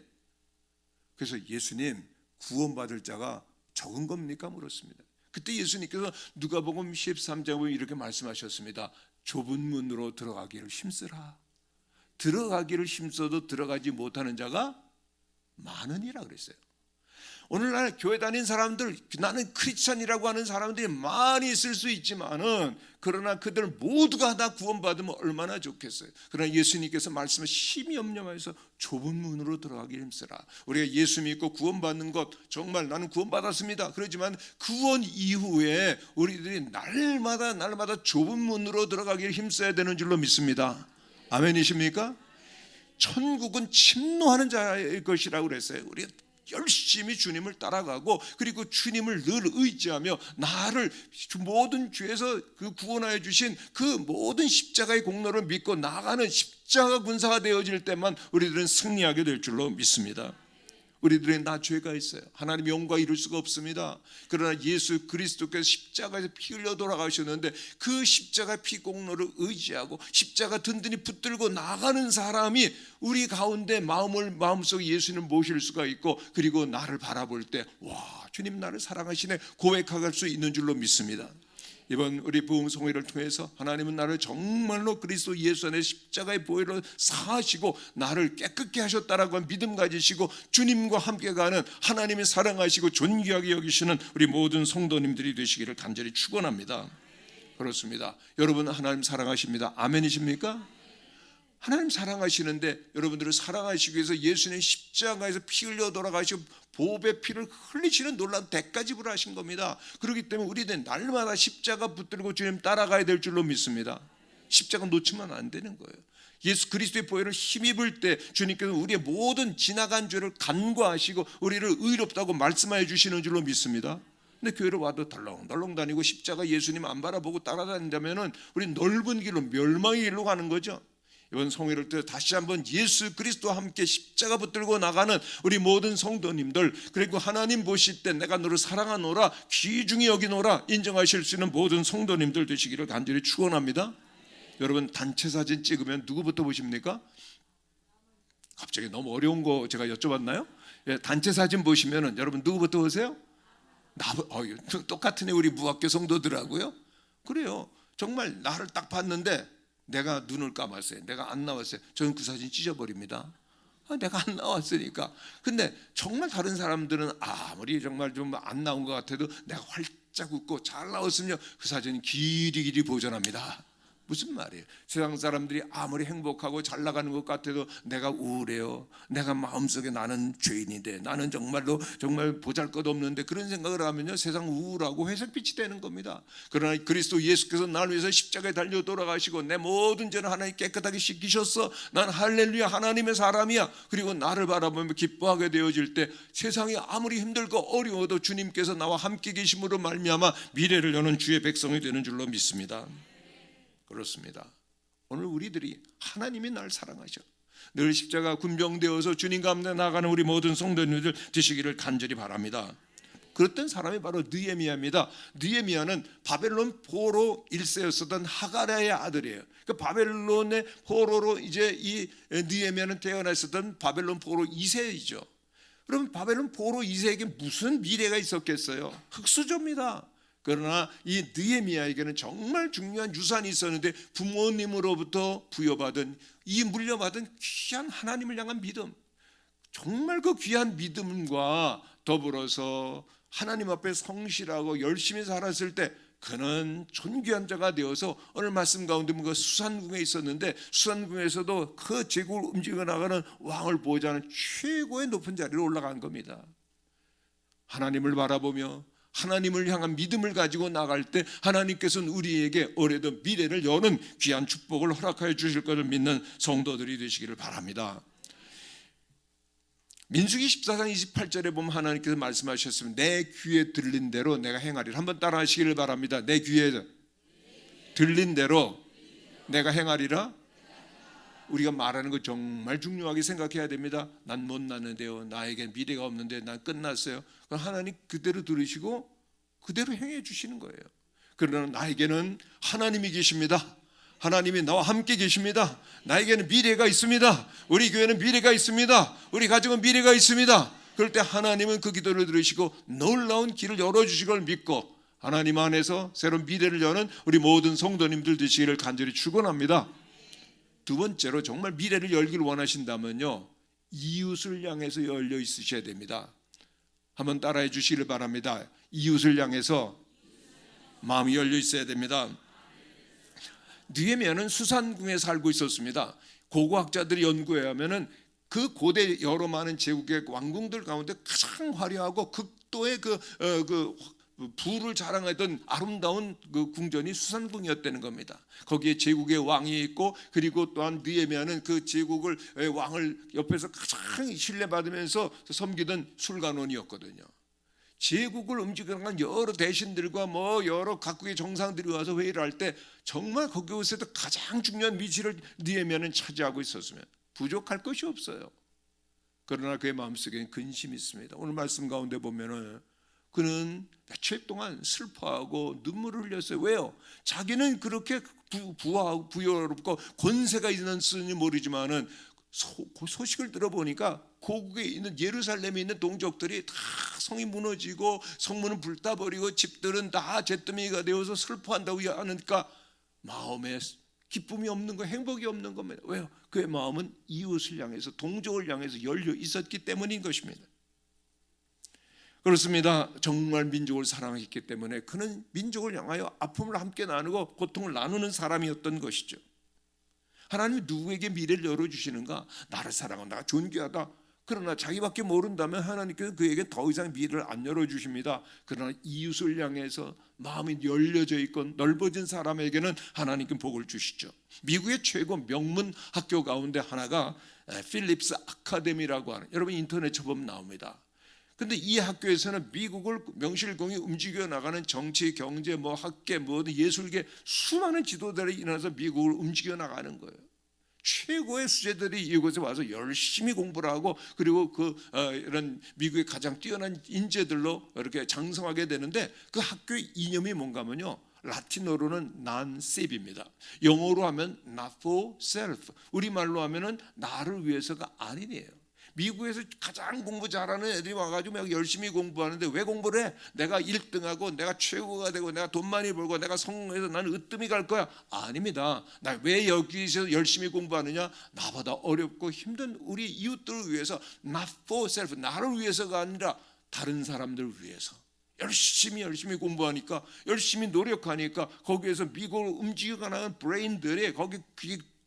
그래서 예수님, 구원받을 자가 적은 겁니까? 물었습니다. 그때 예수님께서 누가복음 13장에 보면 이렇게 말씀하셨습니다. 좁은 문으로 들어가기를 힘쓰라. 들어가기를 힘써도 들어가지 못하는 자가 많으니라 그랬어요. 오늘날 교회 다니는 사람들, 나는 크리스찬이라고 하는 사람들이 많이 있을 수 있지만은 그러나 그들 모두가 다 구원받으면 얼마나 좋겠어요. 그러나 예수님께서 말씀을 심히 염려하면서 좁은 문으로 들어가기 힘쓰라. 우리가 예수 믿고 구원받는 것 정말 나는 구원받았습니다. 그렇지만 구원 이후에 우리들이 날마다 좁은 문으로 들어가기 힘써야 되는 줄로 믿습니다. 아멘이십니까? 천국은 침노하는 자의 것이라고 그랬어요. 우리가 열심히 주님을 따라가고 그리고 주님을 늘 의지하며 나를 모든 죄에서 그 구원하여 주신 그 모든 십자가의 공로를 믿고 나가는 십자가 군사가 되어질 때만 우리들은 승리하게 될 줄로 믿습니다. 우리들의 나 죄가 있어요. 하나님 영광 이룰 수가 없습니다. 그러나 예수 그리스도께서 십자가에서 피 흘려 돌아가셨는데 그 십자가 피 공로를 의지하고 십자가 든든히 붙들고 나가는 사람이 우리 가운데 마음속에 예수님을 모실 수가 있고 그리고 나를 바라볼 때 와, 주님 나를 사랑하시네 고백할 수 있는 줄로 믿습니다. 이번 우리 부흥성회를 통해서 하나님은 나를 정말로 그리스도 예수 안에 십자가의 보혈로 사하시고 나를 깨끗게 하셨다라고 믿음 가지시고 주님과 함께 가는 하나님이 사랑하시고 존귀하게 여기시는 우리 모든 성도님들이 되시기를 간절히 축원합니다. 그렇습니다. 여러분 하나님 사랑하십니다. 아멘이십니까? 하나님 사랑하시는데 여러분들을 사랑하시기 위해서 예수님 십자가에서 피 흘려 돌아가시고 보배 피를 흘리시는 놀라운 대가 지불하신 겁니다. 그렇기 때문에 우리는 날마다 십자가 붙들고 주님 따라가야 될 줄로 믿습니다. 십자가 놓치면 안 되는 거예요. 예수 그리스도의 보혈을 힘입을 때 주님께서 우리의 모든 지나간 죄를 간과하시고 우리를 의롭다고 말씀하여 주시는 줄로 믿습니다. 근데 교회를 와도 덜렁덜렁 다니고 십자가 예수님 안 바라보고 따라다닌다면 우리 넓은 길로 멸망의 길로 가는 거죠. 이번 성회를 때 다시 한번 예수 그리스도와 함께 십자가 붙들고 나가는 우리 모든 성도님들, 그리고 하나님 보실 때 내가 너를 사랑하노라, 귀중히 여기노라 인정하실 수 있는 모든 성도님들 되시기를 간절히 축원합니다. 여러분, 단체 사진 찍으면 누구부터 보십니까? 갑자기 너무 어려운 거 제가 여쭤봤나요? 예, 단체 사진 보시면은 여러분 누구부터 보세요? 똑같은 우리 무학교 성도들하고요. 그래요. 정말 나를 딱 봤는데 내가 눈을 감았어요. 내가 안 나왔어요. 저는 그 사진 찢어버립니다. 내가 안 나왔으니까. 근데 정말 다른 사람들은 아무리 정말 좀 안 나온 것 같아도 내가 활짝 웃고 잘 나왔으면 그 사진은 길이 보존합니다. 무슨 말이에요? 세상 사람들이 아무리 행복하고 잘 나가는 것 같아도 내가 우울해요. 내가 마음속에 나는 죄인인데, 나는 정말로 정말 보잘것없는데, 그런 생각을 하면요 세상 우울하고 회색빛이 되는 겁니다. 그러나 그리스도 예수께서 나를 위해서 십자가에 달려 돌아가시고 내 모든 죄를 하나님 깨끗하게 씻기셨어. 난 할렐루야 하나님의 사람이야. 그리고 나를 바라보며 기뻐하게 되어질 때 세상이 아무리 힘들고 어려워도 주님께서 나와 함께 계심으로 말미암아 미래를 여는 주의 백성이 되는 줄로 믿습니다. 그렇습니다. 오늘 우리들이 하나님이 날 사랑하셔. 늘 십자가 군병되어서 주님 가운데 나가는 우리 모든 성도님들 되시기를 간절히 바랍니다. 그랬던 사람이 바로 느헤미야입니다. 느헤미야는 바벨론 포로 1세였었던 하가랴의 아들이에요. 그 바벨론의 포로로 이제 이 느헤미야는 태어났었던 바벨론 포로 2세이죠. 그럼 바벨론 포로 2세에게 무슨 미래가 있었겠어요? 흙수저입니다. 그러나 이 느헤미야에게는 정말 중요한 유산이 있었는데, 부모님으로부터 부여받은 이 물려받은 귀한 하나님을 향한 믿음, 정말 그 귀한 믿음과 더불어서 하나님 앞에 성실하고 열심히 살았을 때 그는 존귀한 자가 되어서 오늘 말씀 가운데 그 수산궁에 있었는데, 수산궁에서도 그 제국을 움직여 나가는 왕을 보호자 하는 최고의 높은 자리로 올라간 겁니다. 하나님을 바라보며 하나님을 향한 믿음을 가지고 나갈 때 하나님께서는 우리에게 올해도 미래를 여는 귀한 축복을 허락하여 주실 것을 믿는 성도들이 되시기를 바랍니다. 민수기 14장 28절에 보면 하나님께서 말씀하셨으면 내 귀에 들린 대로 내가 행하리라. 한번 따라 하시기를 바랍니다. 내 귀에 들린 대로 내가 행하리라. 우리가 말하는 거 정말 중요하게 생각해야 됩니다. 난 못났는데요, 나에게 미래가 없는데 난 끝났어요. 그럼 하나님 그대로 들으시고 그대로 행해 주시는 거예요. 그러나 나에게는 하나님이 계십니다. 하나님이 나와 함께 계십니다. 나에게는 미래가 있습니다. 우리 교회는 미래가 있습니다. 우리 가정은 미래가 있습니다. 그럴 때 하나님은 그 기도를 들으시고 놀라운 길을 열어주실 걸 믿고 하나님 안에서 새로운 미래를 여는 우리 모든 성도님들 되시기를 간절히 축원합니다. 두 번째로 정말 미래를 열기를 원하신다면요, 이웃을 향해서 열려 있으셔야 됩니다. 한번 따라해 주시기를 바랍니다. 이웃을 향해서 마음이 열려 있어야 됩니다. 느헤미야는 수산궁에 살고 있었습니다. 고고학자들이 연구해 하면은 그 고대 여러 많은 제국의 왕궁들 가운데 가장 화려하고 극도의 그 부를 자랑했던 아름다운 그 궁전이 수산궁이었다는 겁니다. 거기에 제국의 왕이 있고, 그리고 또한 느헤미야는 그 제국을 왕을 옆에서 가장 신뢰받으면서 섬기던 술관원이었거든요. 제국을 움직이는 여러 대신들과 여러 각국의 정상들이 와서 회의를 할 때 정말 거기에서도 가장 중요한 위치를 느헤미야는 차지하고 있었으면 부족할 것이 없어요. 그러나 그의 마음속에는 근심이 있습니다. 오늘 말씀 가운데 보면은 그는 며칠 동안 슬퍼하고 눈물을 흘렸어요. 왜요? 자기는 그렇게 부하고 부여롭고 권세가 있는지는 모르지만은 소식을 들어보니까 고국에 있는 예루살렘에 있는 동족들이 다 성이 무너지고 성문은 불타버리고 집들은 다 잿더미가 되어서 슬퍼한다고 하니까 마음에 기쁨이 없는 거, 행복이 없는 겁니다. 왜요? 그의 마음은 이웃을 향해서, 동족을 향해서 열려 있었기 때문인 것입니다. 그렇습니다. 정말 민족을 사랑했기 때문에 그는 민족을 향하여 아픔을 함께 나누고 고통을 나누는 사람이었던 것이죠. 하나님이 누구에게 미래를 열어주시는가? 나를 사랑하고 나가 존귀하다. 그러나 자기밖에 모른다면 하나님께서 그에게 더 이상 미래를 안 열어주십니다. 그러나 이웃을 향해서 마음이 열려져 있고 넓어진 사람에게는 하나님께 복을 주시죠. 미국의 최고 명문 학교 가운데 하나가 필립스 아카데미라고 하는, 여러분 인터넷 쳐보면 나옵니다. 근데 이 학교에서는 미국을 명실공히 움직여 나가는 정치, 경제, 학계, 예술계 수많은 지도자들이 일어나서 미국을 움직여 나가는 거예요. 최고의 수재들이 이곳에 와서 열심히 공부를 하고 그리고 이런 미국의 가장 뛰어난 인재들로 이렇게 장성하게 되는데 그 학교의 이념이 뭔가 하면요, 라틴어로는 non self입니다. 영어로 하면 not for self, 우리말로 하면은 나를 위해서가 아니네요. 미국에서 가장 공부 잘하는 애들이 와가지고 막 열심히 공부하는데 왜 공부를 해? 내가 1등하고 내가 최고가 되고 내가 돈 많이 벌고 내가 성공해서 나는 으뜸이 갈 거야? 아닙니다. 나 왜 여기서 열심히 공부하느냐? 나보다 어렵고 힘든 우리 이웃들을 위해서, not for self, 나를 위해서가 아니라 다른 사람들을 위해서 열심히 공부하니까, 열심히 노력하니까 거기에서 미국을 움직여가는 브레인들이, 거기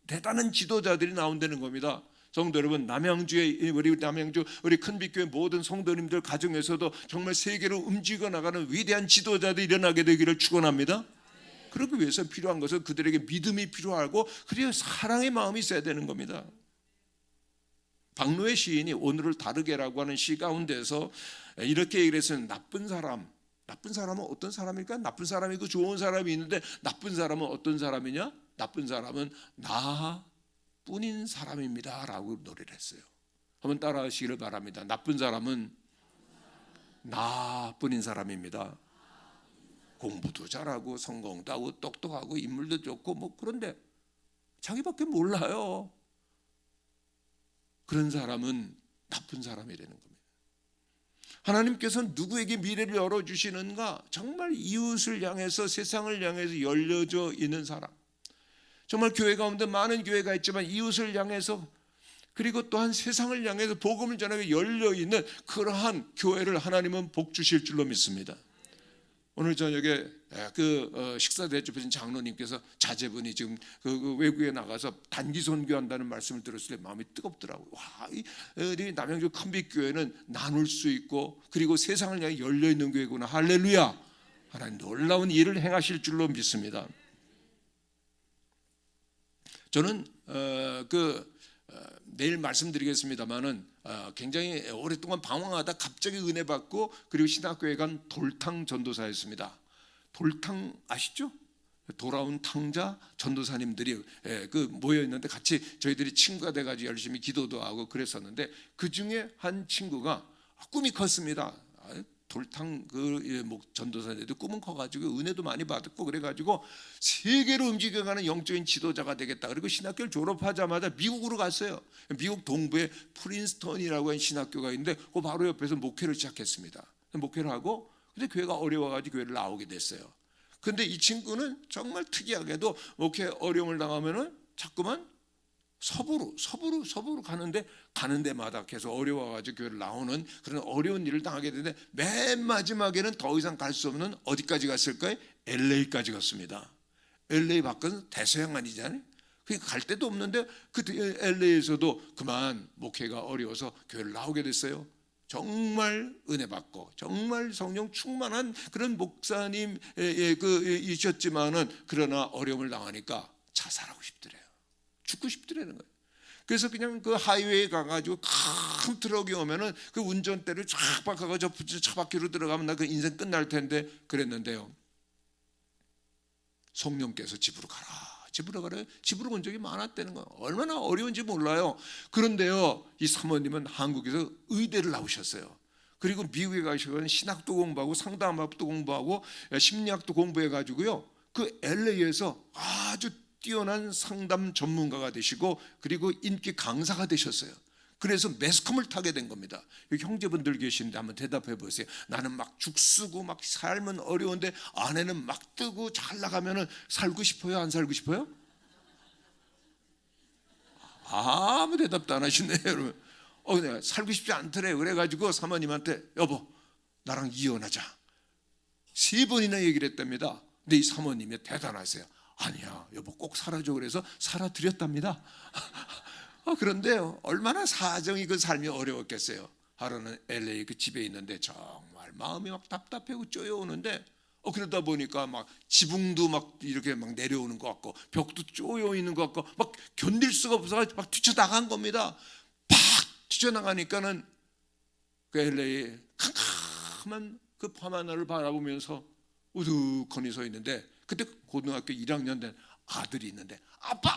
대단한 지도자들이 나온다는 겁니다. 성도 여러분, 남양주 우리 큰빛교회 모든 성도님들 가정에서도 정말 세계를 움직여 나가는 위대한 지도자들이 일어나게 되기를 축원합니다. 그러기 위해서 필요한 것은 그들에게 믿음이 필요하고 그리고 사랑의 마음이 있어야 되는 겁니다. 박노해 시인이 오늘을 다르게라고 하는 시 가운데서 이렇게 얘기를 했어요. 나쁜 사람은 어떤 사람일까? 나쁜 사람이고 좋은 사람이 있는데 나쁜 사람은 어떤 사람이냐? 나쁜 사람은 나뿐인 사람입니다 라고 노래를 했어요. 한번 따라 하시기를 바랍니다. 나쁜 사람은 나뿐인 사람입니다. 공부도 잘하고 성공도 하고 똑똑하고 인물도 좋고 그런데 자기밖에 몰라요. 그런 사람은 나쁜 사람이 되는 겁니다. 하나님께서는 누구에게 미래를 열어주시는가? 정말 이웃을 향해서, 세상을 향해서 열려져 있는 사람, 정말 교회 가운데 많은 교회가 있지만 이웃을 향해서 그리고 또한 세상을 향해서 복음을 전하게 열려있는 그러한 교회를 하나님은 복 주실 줄로 믿습니다. 오늘 저녁에 식사 대접하신 장로님께서 자제분이 지금 외국에 나가서 단기 선교한다는 말씀을 들었을 때 마음이 뜨겁더라고요. 와, 이 남양주 큰빛교회는 나눌 수 있고 그리고 세상을 향해 열려있는 교회구나. 할렐루야. 하나님 놀라운 일을 행하실 줄로 믿습니다. 저는 내일 말씀드리겠습니다만은 굉장히 오랫동안 방황하다 갑자기 은혜 받고 그리고 신학교에 간 돌탕 전도사였습니다. 돌탕 아시죠? 돌아온 탕자 전도사님들이 모여 있는데 같이 저희들이 친구가 돼가지고 열심히 기도도 하고 그랬었는데 그 중에 한 친구가 꿈이 컸습니다. 돌탕 전도사들도 꿈은 커가지고 은혜도 많이 받았고 그래가지고 세계로 움직여가는 영적인 지도자가 되겠다. 그리고 신학교를 졸업하자마자 미국으로 갔어요. 미국 동부에 프린스턴이라고 하는 신학교가 있는데 그 바로 옆에서 목회를 시작했습니다. 목회를 하고 근데 교회가 어려워가지고 교회를 나오게 됐어요. 근데 이 친구는 정말 특이하게도 목회 어려움을 당하면은 자꾸만 서부로 가는 데마다 계속 어려워가지고 교회를 나오는 그런 어려운 일을 당하게 되는데 맨 마지막에는 더 이상 갈 수 없는 어디까지 갔을까요? LA까지 갔습니다. LA 밖은 대서양안이잖아요. 그러니까 갈 데도 없는데 그 LA에서도 그만 목회가 어려워서 교회를 나오게 됐어요. 정말 은혜 받고 정말 성령 충만한 그런 목사님 이셨지만은 그러나 어려움을 당하니까 자살하고 싶더래요. 죽고 싶더라는 거예요. 그래서 그냥 그 하이웨이에 가가지고 큰 트럭이 오면은 그 운전대를 쫙 바꿔가지고 차 바퀴로 들어가면 나 그 인생 끝날 텐데 그랬는데요. 성령께서 집으로 가라. 집으로 온 적이 많았다는 거예요. 얼마나 어려운지 몰라요. 그런데요, 이 사모님은 한국에서 의대를 나오셨어요. 그리고 미국에 가셔서 신학도 공부하고 상담학도 공부하고 심리학도 공부해가지고요. 그 LA에서 아주 뛰어난 상담 전문가가 되시고 그리고 인기 강사가 되셨어요. 그래서 매스컴을 타게 된 겁니다. 여기 형제분들 계시는데 한번 대답해 보세요. 나는 막 죽쓰고 막 삶은 어려운데 아내는 막 뜨고 잘 나가면은 살고 싶어요? 안 살고 싶어요? 아무 대답도 안 하시네요, 여러분. 내가 살고 싶지 않더래요. 그래가지고 사모님한테 여보 나랑 이혼하자 3번이나 얘기를 했답니다. 근데 이 사모님이 대단하세요. 아니야 여보 꼭 살아줘. 그래서 살아드렸답니다. 그런데요 얼마나 사정이 그 삶이 어려웠겠어요. 하루는 LA 그 집에 있는데 정말 마음이 막 답답하고 쪼여오는데 그러다 보니까 막 지붕도 막 이렇게 막 내려오는 것 같고 벽도 쪼여 있는 것 같고 막 견딜 수가 없어서 막 뛰쳐나간 겁니다. 팍 뛰쳐나가니까는 그 LA 캄캄한 그 밤하늘을 바라보면서 우두커니 서 있는데 그때 고등학교 1학년 된 아들이 있는데 아빠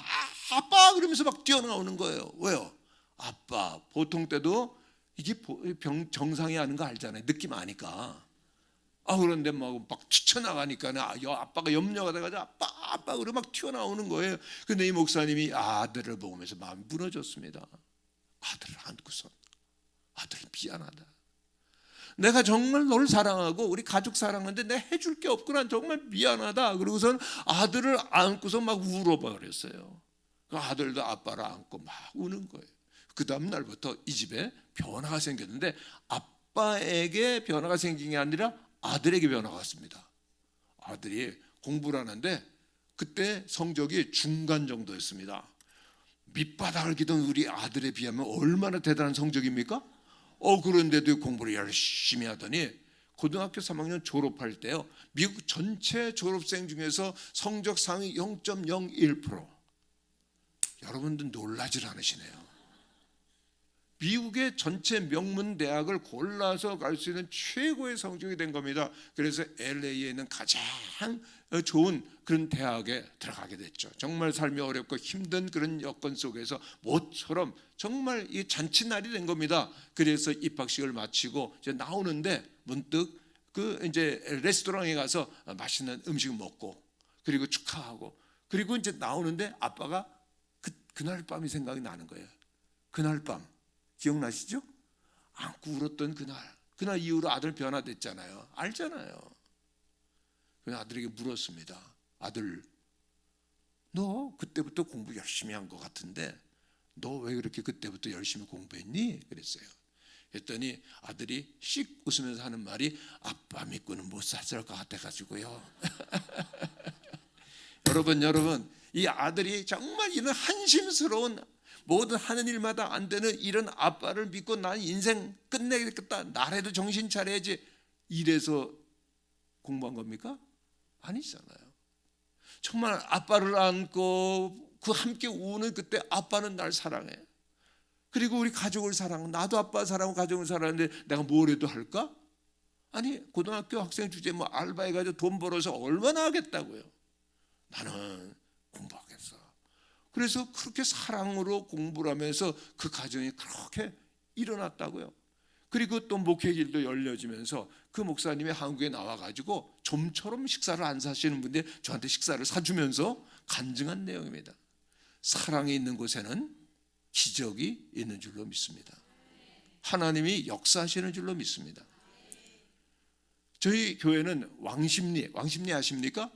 아빠 그러면서 막 뛰어나오는 거예요. 왜요? 아빠. 보통 때도 이게 정상이 아닌 거 알잖아요. 느낌 아니까. 그런데 막 뛰쳐나가니까 아빠가 염려가 돼가지고 아빠 그러고 막 튀어나오는 거예요. 근데 이 목사님이 아들을 보면서 마음이 무너졌습니다. 아들을 안고서, 아들 미안하다. 내가 정말 너를 사랑하고 우리 가족 사랑하는데 내가 해줄 게 없구나. 정말 미안하다. 그러고선 아들을 안고서 막 울어버렸어요. 그 아들도 아빠를 안고 막 우는 거예요. 그 다음 날부터 이 집에 변화가 생겼는데 아빠에게 변화가 생긴 게 아니라 아들에게 변화가 왔습니다. 아들이 공부를 하는데 그때 성적이 중간 정도였습니다. 밑바닥을 기던 우리 아들에 비하면 얼마나 대단한 성적입니까? 그런데도 공부를 열심히 하더니 고등학교 3학년 졸업할 때요, 미국 전체 졸업생 중에서 성적 상위 0.01%. 여러분들 놀라질 않으시네요. 미국의 전체 명문 대학을 골라서 갈 수 있는 최고의 성적이 된 겁니다. 그래서 LA에 있는 가장 좋은 그런 대학에 들어가게 됐죠. 정말 삶이 어렵고 힘든 그런 여건 속에서 모처럼 정말 이 잔치날이 된 겁니다. 그래서 입학식을 마치고 이제 나오는데 문득 그 이제 레스토랑에 가서 맛있는 음식 먹고 그리고 축하하고 그리고 이제 나오는데 아빠가 그날 밤이 생각이 나는 거예요. 그날 밤 기억나시죠? 안고 울었던 그날 이후로 아들 변화됐잖아요. 알잖아요. 그래서 아들에게 물었습니다. 아들, 너 그때부터 공부 열심히 한 것 같은데 너 왜 그렇게 그때부터 열심히 공부했니? 그랬어요. 그랬더니 아들이 씩 웃으면서 하는 말이 아빠 믿고는 못 살 것 같아가지고요. 여러분 이 아들이 정말 이런 한심스러운 모든 하는 일마다 안 되는 이런 아빠를 믿고 난 인생 끝내겠다, 나라도 정신 차려야지 이래서 공부한 겁니까? 아니잖아요. 정말 아빠를 안고 그 함께 우는 그때 아빠는 날 사랑해. 그리고 우리 가족을 사랑해. 나도 아빠 사랑하고 가족을 사랑하는데 내가 뭘 해도 할까? 아니 고등학교 학생 주제에 뭐 알바해가지고 돈 벌어서 얼마나 하겠다고요. 나는 공부하겠어. 그래서 그렇게 사랑으로 공부를 하면서 그 가정이 그렇게 일어났다고요. 그리고 또 목회길도 열려지면서 그 목사님이 한국에 나와가지고 좀처럼 식사를 안 사시는 분인데 저한테 식사를 사주면서 간증한 내용입니다. 사랑이 있는 곳에는 기적이 있는 줄로 믿습니다. 하나님이 역사하시는 줄로 믿습니다. 저희 교회는 왕십리 아십니까?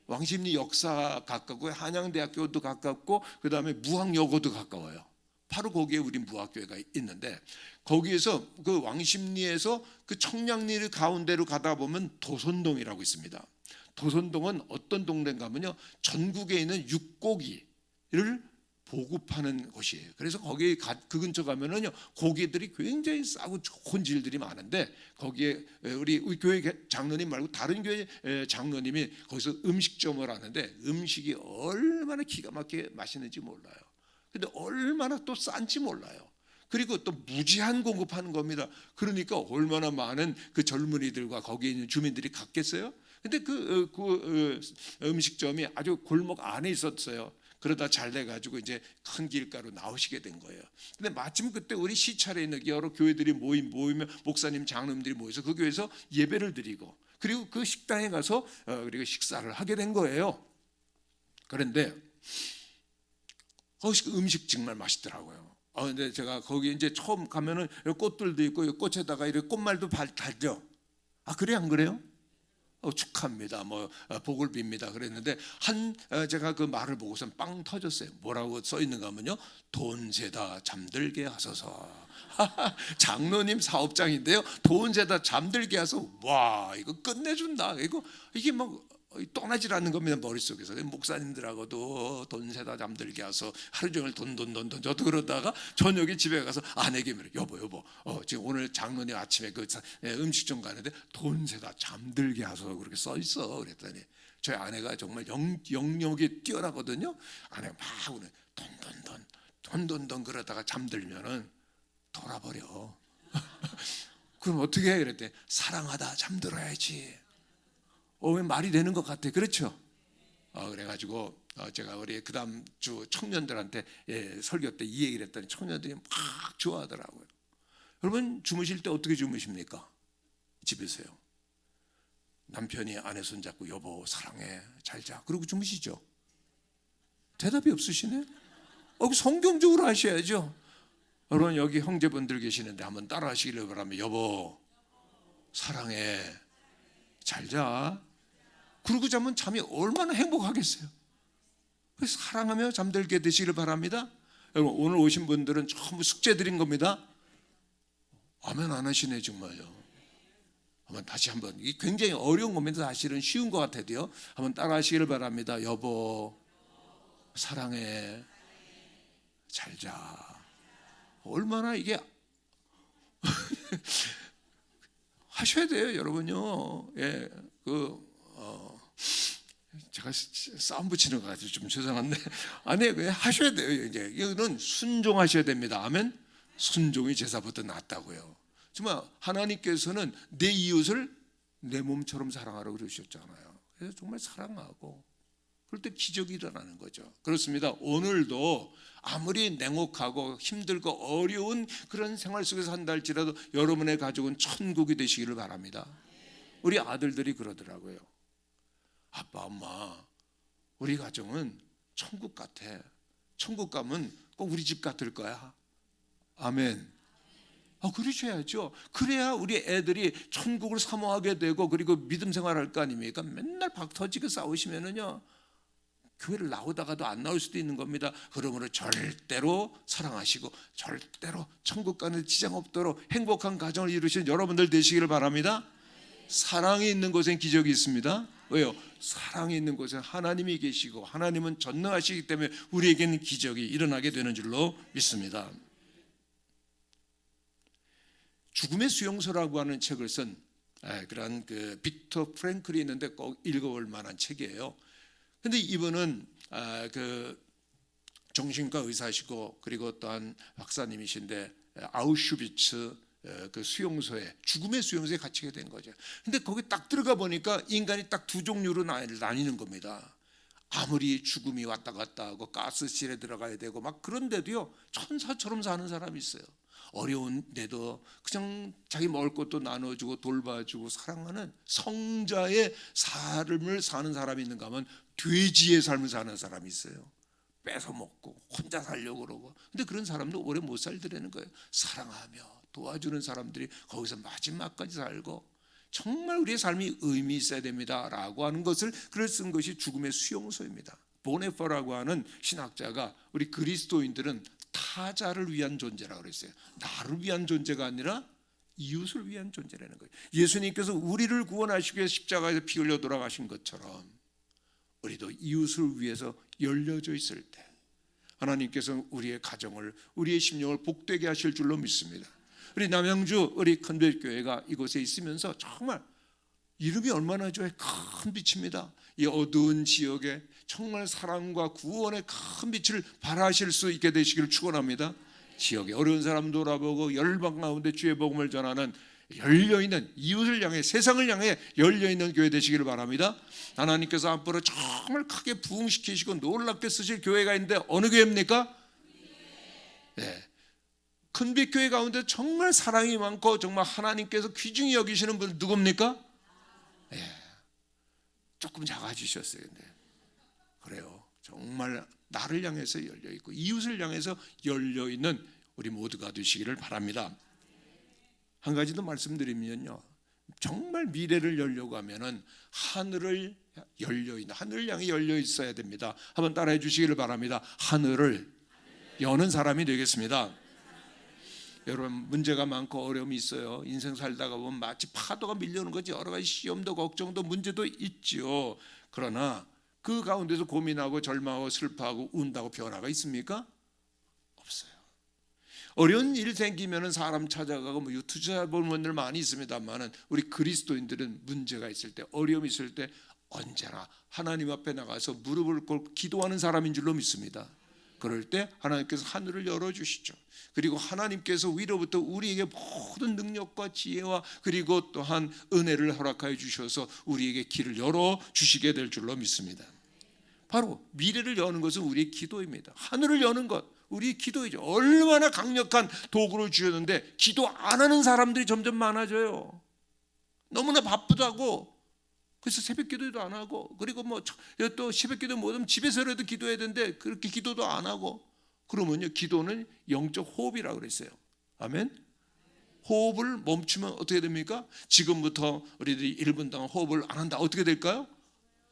왕십리 역사 가깝고 한양대학교도 가깝고 그 다음에 무학여고도 가까워요. 바로 거기에 우리 무학교회가 있는데 거기에서 그 왕십리에서 그 청량리 가운데로 가다 보면 도선동이라고 있습니다. 도선동은 어떤 동네인가 하면요, 전국에 있는 육고기를 보급하는 곳이에요. 그래서 거기 그 근처 가면은요 고기들이 굉장히 싸고 좋은 질들이 많은데 거기에 우리 교회 장로님 말고 다른 교회 장로님이 거기서 음식점을 하는데 음식이 얼마나 기가 막히게 맛있는지 몰라요. 근데 얼마나 또 싼지 몰라요. 그리고 또 무제한 공급하는 겁니다. 그러니까 얼마나 많은 그 젊은이들과 거기에 있는 주민들이 갔겠어요? 근데 그 음식점이 아주 골목 안에 있었어요. 그러다 잘 돼가지고 이제 큰 길가로 나오시게 된 거예요. 근데 마침 그때 우리 시찰에 있는 여러 교회들이 모이면 목사님 장로님들이 모여서 그 교회에서 예배를 드리고 그리고 그 식당에 가서 그리고 식사를 하게 된 거예요. 그런데 음식 정말 맛있더라고요. 근데 제가 거기 이제 처음 가면은 꽃들도 있고 꽃에다가 이렇게 꽃말도 달죠. 그래 안 그래요? 축하합니다. 복을 빕니다. 그랬는데 제가 그 말을 보고선 빵 터졌어요. 뭐라고 써 있는가 하면요, 돈 세다 잠들게 하소서. 장로님 사업장인데요, 돈 세다 잠들게 하소. 와, 이거 끝내준다. 이게 막 떠나질 않는 겁니다. 머릿속에서. 목사님들하고도 돈 세다 잠들게 하소. 하루 종일 돈 저도 그러다가 저녁에 집에 가서 아내에게 말해요. 여보 지금 오늘 장로님 아침에 그 음식점 가는데 돈 세다 잠들게 하소 그렇게 써 있어. 그랬더니 저희 아내가 정말 영역이 뛰어나거든요. 아내가 막 오늘 돈 그러다가 잠들면은 돌아버려. 그럼 어떻게 해? 그랬더니 사랑하다 잠들어야지. 왜 말이 되는 것 같아. 그렇죠? 그래가지고 제가 우리 그 다음 주 청년들한테 설교 때 이 얘기를 했더니 청년들이 막 좋아하더라고요. 여러분 주무실 때 어떻게 주무십니까? 집에서요. 남편이 아내 손잡고 여보 사랑해 잘 자 그러고 주무시죠? 대답이 없으시네. 성경적으로 하셔야죠. 여러분 여기 형제분들 계시는데 한번 따라 하시기를 바랍니다. 여보 사랑해 잘 자. 그러고 자면 잠이 얼마나 행복하겠어요. 사랑하며 잠들게 되시기를 바랍니다. 여러분 오늘 오신 분들은 전부 숙제 드린 겁니다. 아멘 안 하시네 정말요. 다시 한번, 이게 굉장히 어려운 겁니다. 사실은 쉬운 것 같아도요. 한번 따라 하시기를 바랍니다. 여보 사랑해 잘 자. 얼마나 이게 하셔야 돼요 여러분요. 제가 싸움 붙이는 것 같아서 좀 죄송한데 아니 하셔야 돼요. 이제 이거는 순종하셔야 됩니다. 아멘. 순종이 제사보다 낫다고요. 정말 하나님께서는 내 이웃을 내 몸처럼 사랑하라고 그러셨잖아요. 그래서 정말 사랑하고 그럴 때 기적이 일어나는 거죠. 그렇습니다. 오늘도 아무리 냉혹하고 힘들고 어려운 그런 생활 속에서 산다 할지라도 여러분의 가족은 천국이 되시기를 바랍니다. 우리 아들들이 그러더라고요. 아빠 엄마 우리 가정은 천국 같아. 천국 가면 꼭 우리 집 같을 거야. 아멘. 그러셔야죠. 그래야 우리 애들이 천국을 사모하게 되고 그리고 믿음 생활할 거 아닙니까? 맨날 박 터지게 싸우시면은요 교회를 나오다가도 안 나올 수도 있는 겁니다. 그러므로 절대로 사랑하시고 절대로 천국 가는 데 지장 없도록 행복한 가정을 이루시는 여러분들 되시기를 바랍니다. 사랑이 있는 곳엔 기적이 있습니다. 왜요? 사랑이 있는 곳에 하나님이 계시고 하나님은 전능하시기 때문에 우리에게는 기적이 일어나게 되는 줄로 믿습니다. 죽음의 수용소라고 하는 책을 쓴 그런 빅터 프랭클이 있는데 꼭 읽어볼 만한 책이에요. 근데 이분은 정신과 의사시고 그리고 또한 박사님이신데 아우슈비츠 그 수용소에 죽음의 수용소에 갇히게 된 거죠. 근데 거기 딱 들어가 보니까 인간이 딱 두 종류로 나뉘는 겁니다. 아무리 죽음이 왔다 갔다 하고 가스실에 들어가야 되고 막 그런데도요 천사처럼 사는 사람이 있어요. 어려운데도 그냥 자기 먹을 것도 나눠주고 돌봐주고 사랑하는 성자의 삶을 사는 사람이 있는가 하면 돼지의 삶을 사는 사람이 있어요. 뺏어 먹고 혼자 살려고 그러고. 근데 그런 사람도 오래 못 살더라는 거예요. 사랑하며 도와주는 사람들이 거기서 마지막까지 살고 정말 우리의 삶이 의미 있어야 됩니다 라고 하는 것을 글을 쓴 것이 죽음의 수용소입니다. 보네퍼라고 하는 신학자가 우리 그리스도인들은 타자를 위한 존재라고 그랬어요. 나를 위한 존재가 아니라 이웃을 위한 존재라는 거예요. 예수님께서 우리를 구원하시기 위해 십자가에서 피 흘려 돌아가신 것처럼 우리도 이웃을 위해서 열려져 있을 때 하나님께서 우리의 가정을 우리의 심령을 복되게 하실 줄로 믿습니다. 우리 남양주 우리 컨벨교회가 이곳에 있으면서 정말 이름이 얼마나 좋아요. 큰 빛입니다. 이 어두운 지역에 정말 사랑과 구원의 큰 빛을 발하실 수 있게 되시기를 축원합니다. 지역에 어려운 사람 돌아보고 열방 가운데 주의 복음을 전하는 열려있는 이웃을 향해 세상을 향해 열려있는 교회 되시기를 바랍니다. 하나님께서 앞으로 정말 크게 부흥시키시고 놀랍게 쓰실 교회가 있는데 어느 교회입니까? 네. 큰빛 교회 가운데 정말 사랑이 많고 정말 하나님께서 귀중히 여기시는 분 누굽니까? 네. 조금 작아지셨어요. 근데 그래요. 정말 나를 향해서 열려있고 이웃을 향해서 열려있는 우리 모두가 되시기를 바랍니다. 한 가지 더 말씀드리면요, 정말 미래를 열려고 하면은 하늘을 열려있는, 하늘을 향해 열려 있어야 됩니다. 한번 따라해 주시기를 바랍니다. 하늘을 여는 사람이 되겠습니다. 여러분 문제가 많고 어려움이 있어요. 인생 살다가 보면 마치 파도가 밀려오는 거지. 여러 가지 시험도 걱정도 문제도 있지요. 그러나 그 가운데서 고민하고 절망하고 슬퍼하고 운다고 변화가 있습니까? 없어요. 어려운 일 생기면 사람 찾아가고 뭐 유튜브 찾아보는 분들 많이 있습니다만은 우리 그리스도인들은 문제가 있을 때 어려움이 있을 때 언제나 하나님 앞에 나가서 무릎을 꿇고 기도하는 사람인 줄로 믿습니다. 그럴 때 하나님께서 하늘을 열어주시죠. 그리고 하나님께서 위로부터 우리에게 모든 능력과 지혜와 그리고 또한 은혜를 허락하여 주셔서 우리에게 길을 열어주시게 될 줄로 믿습니다. 바로 미래를 여는 것은 우리의 기도입니다. 하늘을 여는 것, 우리의 기도이죠. 얼마나 강력한 도구를 주셨는데 기도 안 하는 사람들이 점점 많아져요. 너무나 바쁘다고. 그래서 새벽 기도도 안 하고, 그리고 또 새벽 기도 못하면 집에서라도 기도해야 되는데 그렇게 기도도 안 하고. 그러면요, 기도는 영적 호흡이라고 그랬어요. 아멘. 호흡을 멈추면 어떻게 됩니까? 지금부터 우리들이 1분 동안 호흡을 안 한다. 어떻게 될까요?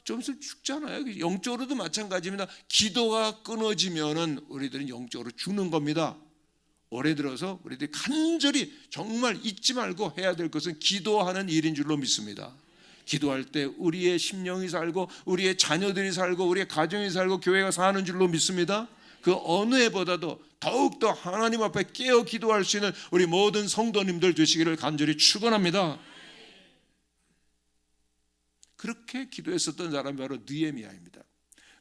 좀 있으면 죽잖아요. 영적으로도 마찬가지입니다. 기도가 끊어지면은 우리들은 영적으로 죽는 겁니다. 올해 들어서 우리들이 간절히 정말 잊지 말고 해야 될 것은 기도하는 일인 줄로 믿습니다. 기도할 때 우리의 심령이 살고 우리의 자녀들이 살고 우리의 가정이 살고 교회가 사는 줄로 믿습니다. 그 어느 해보다도 더욱더 하나님 앞에 깨어 기도할 수 있는 우리 모든 성도님들 되시기를 간절히 축원합니다. 그렇게 기도했었던 사람이 바로 느헤미야입니다.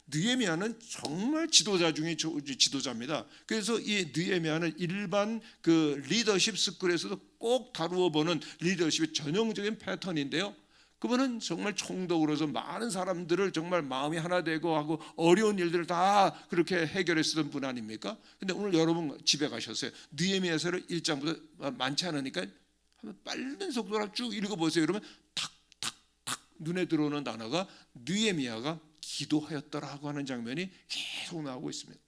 느헤미야는 정말 지도자 중에 지도자입니다. 그래서 이 느헤미야는 일반 그 리더십 스쿨에서도 꼭 다루어 보는 리더십의 전형적인 패턴인데요. 그분은 정말 총독으로서 많은 사람들을 정말 마음이 하나 되고 하고 어려운 일들을 다 그렇게 해결했었던 분 아닙니까? 근데 오늘 여러분 집에 가셨어요. 느헤미야서를 1장부터 많지 않으니까 한번 빠른 속도로 쭉 읽어보세요. 그러면 탁탁탁 눈에 들어오는 단어가 느헤미야가 기도하였더라고 하는 장면이 계속 나오고 있습니다.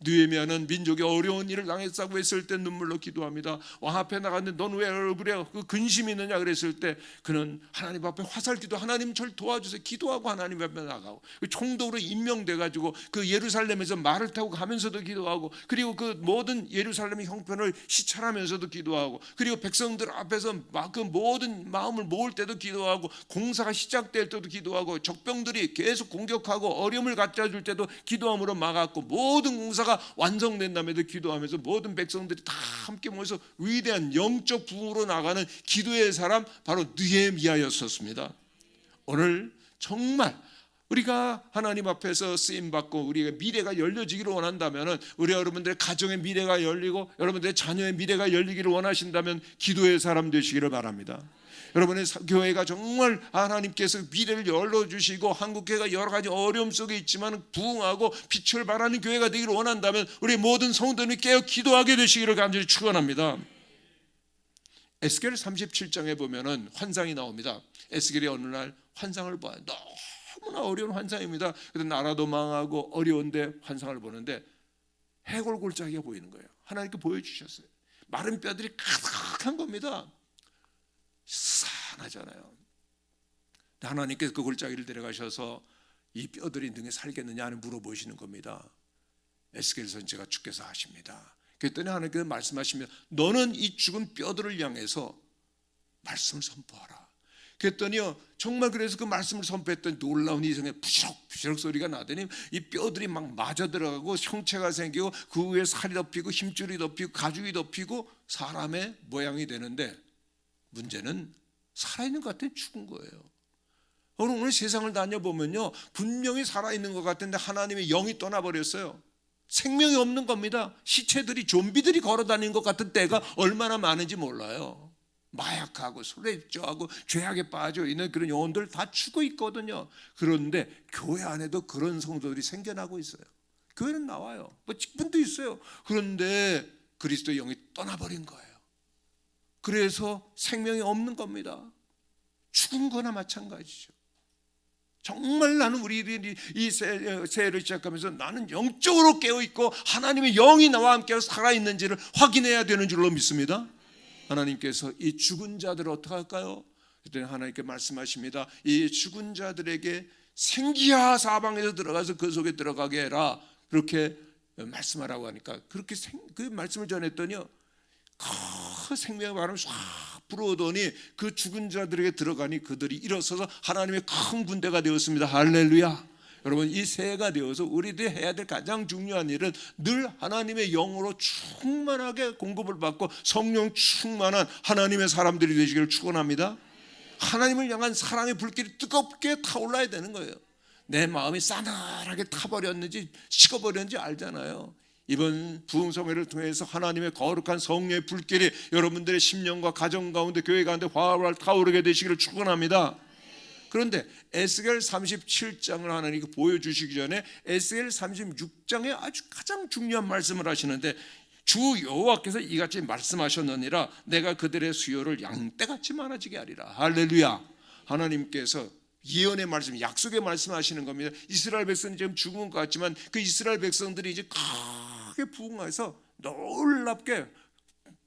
느헤미야는 민족이 어려운 일을 당했다고 했을 때 눈물로 기도합니다. 왕 앞에 나갔는데 넌 왜 얼굴에 그 근심이 있느냐 그랬을 때 그는 하나님 앞에 화살기도 하나님 절 도와주세요 기도하고 하나님 앞에 나가고 총독으로 임명돼 가지고 그 예루살렘에서 말을 타고 가면서도 기도하고 그리고 그 모든 예루살렘의 형편을 시찰하면서도 기도하고 그리고 백성들 앞에서 그 모든 마음을 모을 때도 기도하고 공사가 시작될 때도 기도하고 적병들이 계속 공격하고 어려움을 갖다 줄 때도 기도함으로 막았고 모든 공사가 완성된 다음에도 기도하면서 모든 백성들이 다 함께 모여서 위대한 영적 부흥으로 나가는 기도의 사람 바로 느헤미야였었습니다. 오늘 정말 우리가 하나님 앞에서 쓰임받고 우리가 미래가 열려지기를 원한다면 우리 여러분들의 가정의 미래가 열리고 여러분들의 자녀의 미래가 열리기를 원하신다면 기도의 사람 되시기를 바랍니다. 여러분의 교회가 정말 하나님께서 미래를 열어주시고 한국교회가 여러 가지 어려움 속에 있지만 부흥하고 빛을 발하는 교회가 되기를 원한다면 우리 모든 성도들이 깨어 기도하게 되시기를 간절히 축원합니다. 에스겔 37장에 보면은 환상이 나옵니다. 에스겔이 어느 날 환상을 봐요. 너무나 어려운 환상입니다. 그래서 나라도 망하고 어려운데 환상을 보는데 해골골짜기가 보이는 거예요. 하나님께 보여주셨어요. 마른 뼈들이 가득한 겁니다. 싸하잖아요. 하나님께서 그 골짜기를 데려가셔서 이 뼈들이 능히 살겠느냐 하는 물어보시는 겁니다. 에스겔 선지자가 주께서 하십니다. 그랬더니 하나님께서 말씀하시면 너는 이 죽은 뼈들을 향해서 말씀을 선포하라. 그랬더니요 정말 그래서 그 말씀을 선포했더니 놀라운 이성의 부시럭부시럭 소리가 나더니 이 뼈들이 막 맞아 들어가고 형체가 생기고 그 위에 살이 덮이고 힘줄이 덮이고 가죽이 덮이고 사람의 모양이 되는데 문제는 살아있는 것 같아 죽은 거예요. 오늘 세상을 다녀보면요 분명히 살아있는 것 같은데 하나님의 영이 떠나버렸어요. 생명이 없는 겁니다. 시체들이 좀비들이 걸어다니는 것 같은 때가 얼마나 많은지 몰라요. 마약하고 술래잡하고 죄악에 빠져 있는 그런 영혼들 다 죽어 있거든요. 그런데 교회 안에도 그런 성도들이 생겨나고 있어요. 교회는 나와요. 직분도 있어요. 그런데 그리스도의 영이 떠나버린 거예요. 그래서 생명이 없는 겁니다. 죽은 거나 마찬가지죠. 정말 나는 우리들이 이 새해를 시작하면서 나는 영적으로 깨어있고 하나님의 영이 나와 함께 살아있는지를 확인해야 되는 줄로 믿습니다. 하나님께서 이 죽은 자들을 어떻게 할까요? 그때 하나님께 말씀하십니다. 이 죽은 자들에게 생기야 사방에서 들어가서 그 속에 들어가게 해라. 그렇게 말씀하라고 하니까 그렇게 그 말씀을 전했더니요 그 생명의 바람이 싹 불어오더니 그 죽은 자들에게 들어가니 그들이 일어서서 하나님의 큰 군대가 되었습니다. 할렐루야. 여러분 이 새해가 되어서 우리들이 해야 될 가장 중요한 일은 늘 하나님의 영으로 충만하게 공급을 받고 성령 충만한 하나님의 사람들이 되시기를 축원합니다. 하나님을 향한 사랑의 불길이 뜨겁게 타올라야 되는 거예요. 내 마음이 싸늘하게 타버렸는지 식어버렸는지 알잖아요. 이번 부흥성회를 통해서 하나님의 거룩한 성령의 불길이 여러분들의 심령과 가정 가운데 교회 가운데 활활 타오르게 되시기를 축원합니다. 그런데 에스겔 37장을 하나님이 보여주시기 전에 에스겔 36장에 아주 가장 중요한 말씀을 하시는데, 주 여호와께서 이같이 말씀하셨느니라 내가 그들의 수요를 양떼같이 많아지게 하리라. 할렐루야. 하나님께서 예언의 말씀, 약속의 말씀하시는 겁니다. 이스라엘 백성이 지금 죽은 것 같지만 그 이스라엘 백성들이 이제 크게 부흥해서 놀랍게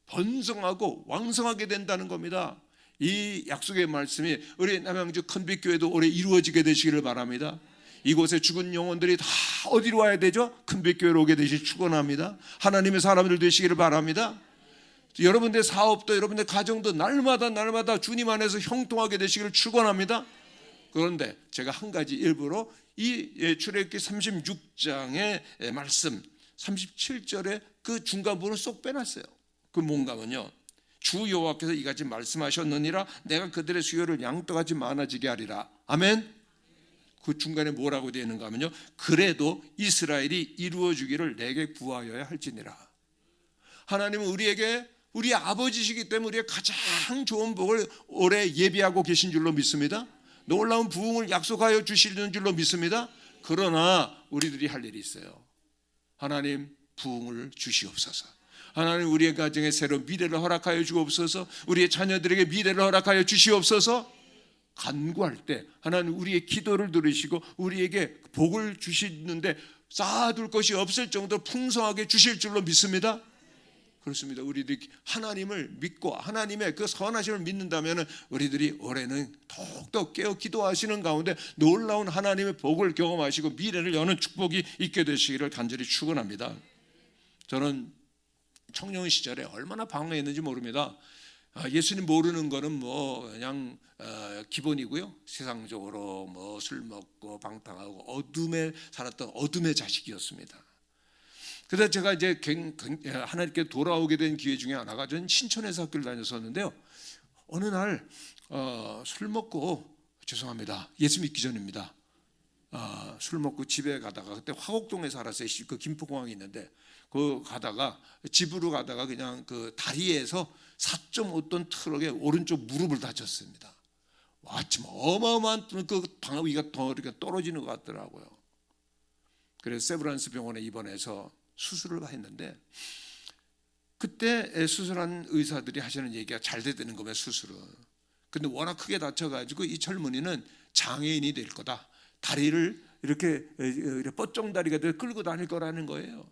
번성하고 왕성하게 된다는 겁니다. 이 약속의 말씀이 우리 남양주 큰빛교회도 올해 이루어지게 되시기를 바랍니다. 이곳에 죽은 영혼들이 다 어디로 와야 되죠? 큰빛교회로 오게 되시길 축원합니다. 하나님의 사람들 되시기를 바랍니다. 여러분들 사업도 여러분들 가정도 날마다 주님 안에서 형통하게 되시기를 축원합니다. 그런데 제가 한 가지 일부러 이 출애굽기 36장의 말씀 37절에 그 중간 부분을 쏙 빼놨어요. 그 뭔가면요, 주 여호와께서 이같이 말씀하셨느니라 내가 그들의 수요를 양떼같이 많아지게 하리라. 아멘. 그 중간에 뭐라고 되어 있는가 하면요, 그래도 이스라엘이 이루어주기를 내게 구하여야 할지니라. 하나님은 우리에게 우리 아버지시기 때문에 우리의 가장 좋은 복을 올해 예비하고 계신 줄로 믿습니다. 놀라운 부흥을 약속하여 주시는 줄로 믿습니다. 그러나 우리들이 할 일이 있어요. 하나님 부흥을 주시옵소서. 하나님 우리의 가정에 새로운 미래를 허락하여 주옵소서. 우리의 자녀들에게 미래를 허락하여 주시옵소서. 간구할 때 하나님 우리의 기도를 들으시고 우리에게 복을 주시는데 쌓아둘 것이 없을 정도로 풍성하게 주실 줄로 믿습니다. 그렇습니다. 우리들이 하나님을 믿고 하나님의 그 선하심을 믿는다면 우리들이 올해는 더욱더 깨어 기도하시는 가운데 놀라운 하나님의 복을 경험하시고 미래를 여는 축복이 있게 되시기를 간절히 축원합니다. 저는 청년 시절에 얼마나 방황했는지 모릅니다. 예수님 모르는 거는 뭐 그냥 기본이고요. 세상적으로 뭐 술 먹고 방탕하고 어둠에 살았던 어둠의 자식이었습니다. 그래서 제가 이제 하나님께 돌아오게 된 기회 중에 하나가 저는 신천에서 학교를 다녔었는데요. 어느 날 술 먹고, 죄송합니다, 예수 믿기 전입니다. 술 먹고 집에 가다가, 그때 화곡동에 살았어요. 그 김포공항이 있는데 그 가다가 집으로 가다가 그냥 그 다리에서 4.5톤 트럭에 오른쪽 무릎을 다쳤습니다. 와, 참 어마어마한 그 방위가 더 이렇게 떨어지는 것 같더라고요. 그래서 세브란스 병원에 입원해서 수술을 했는데, 그때 수술한 의사들이 하시는 얘기가 잘 되는 거면 수술은. 근데 워낙 크게 다쳐가지고 이 젊은이는 장애인이 될 거다. 다리를 이렇게 뻗정다리가 돼 끌고 다닐 거라는 거예요.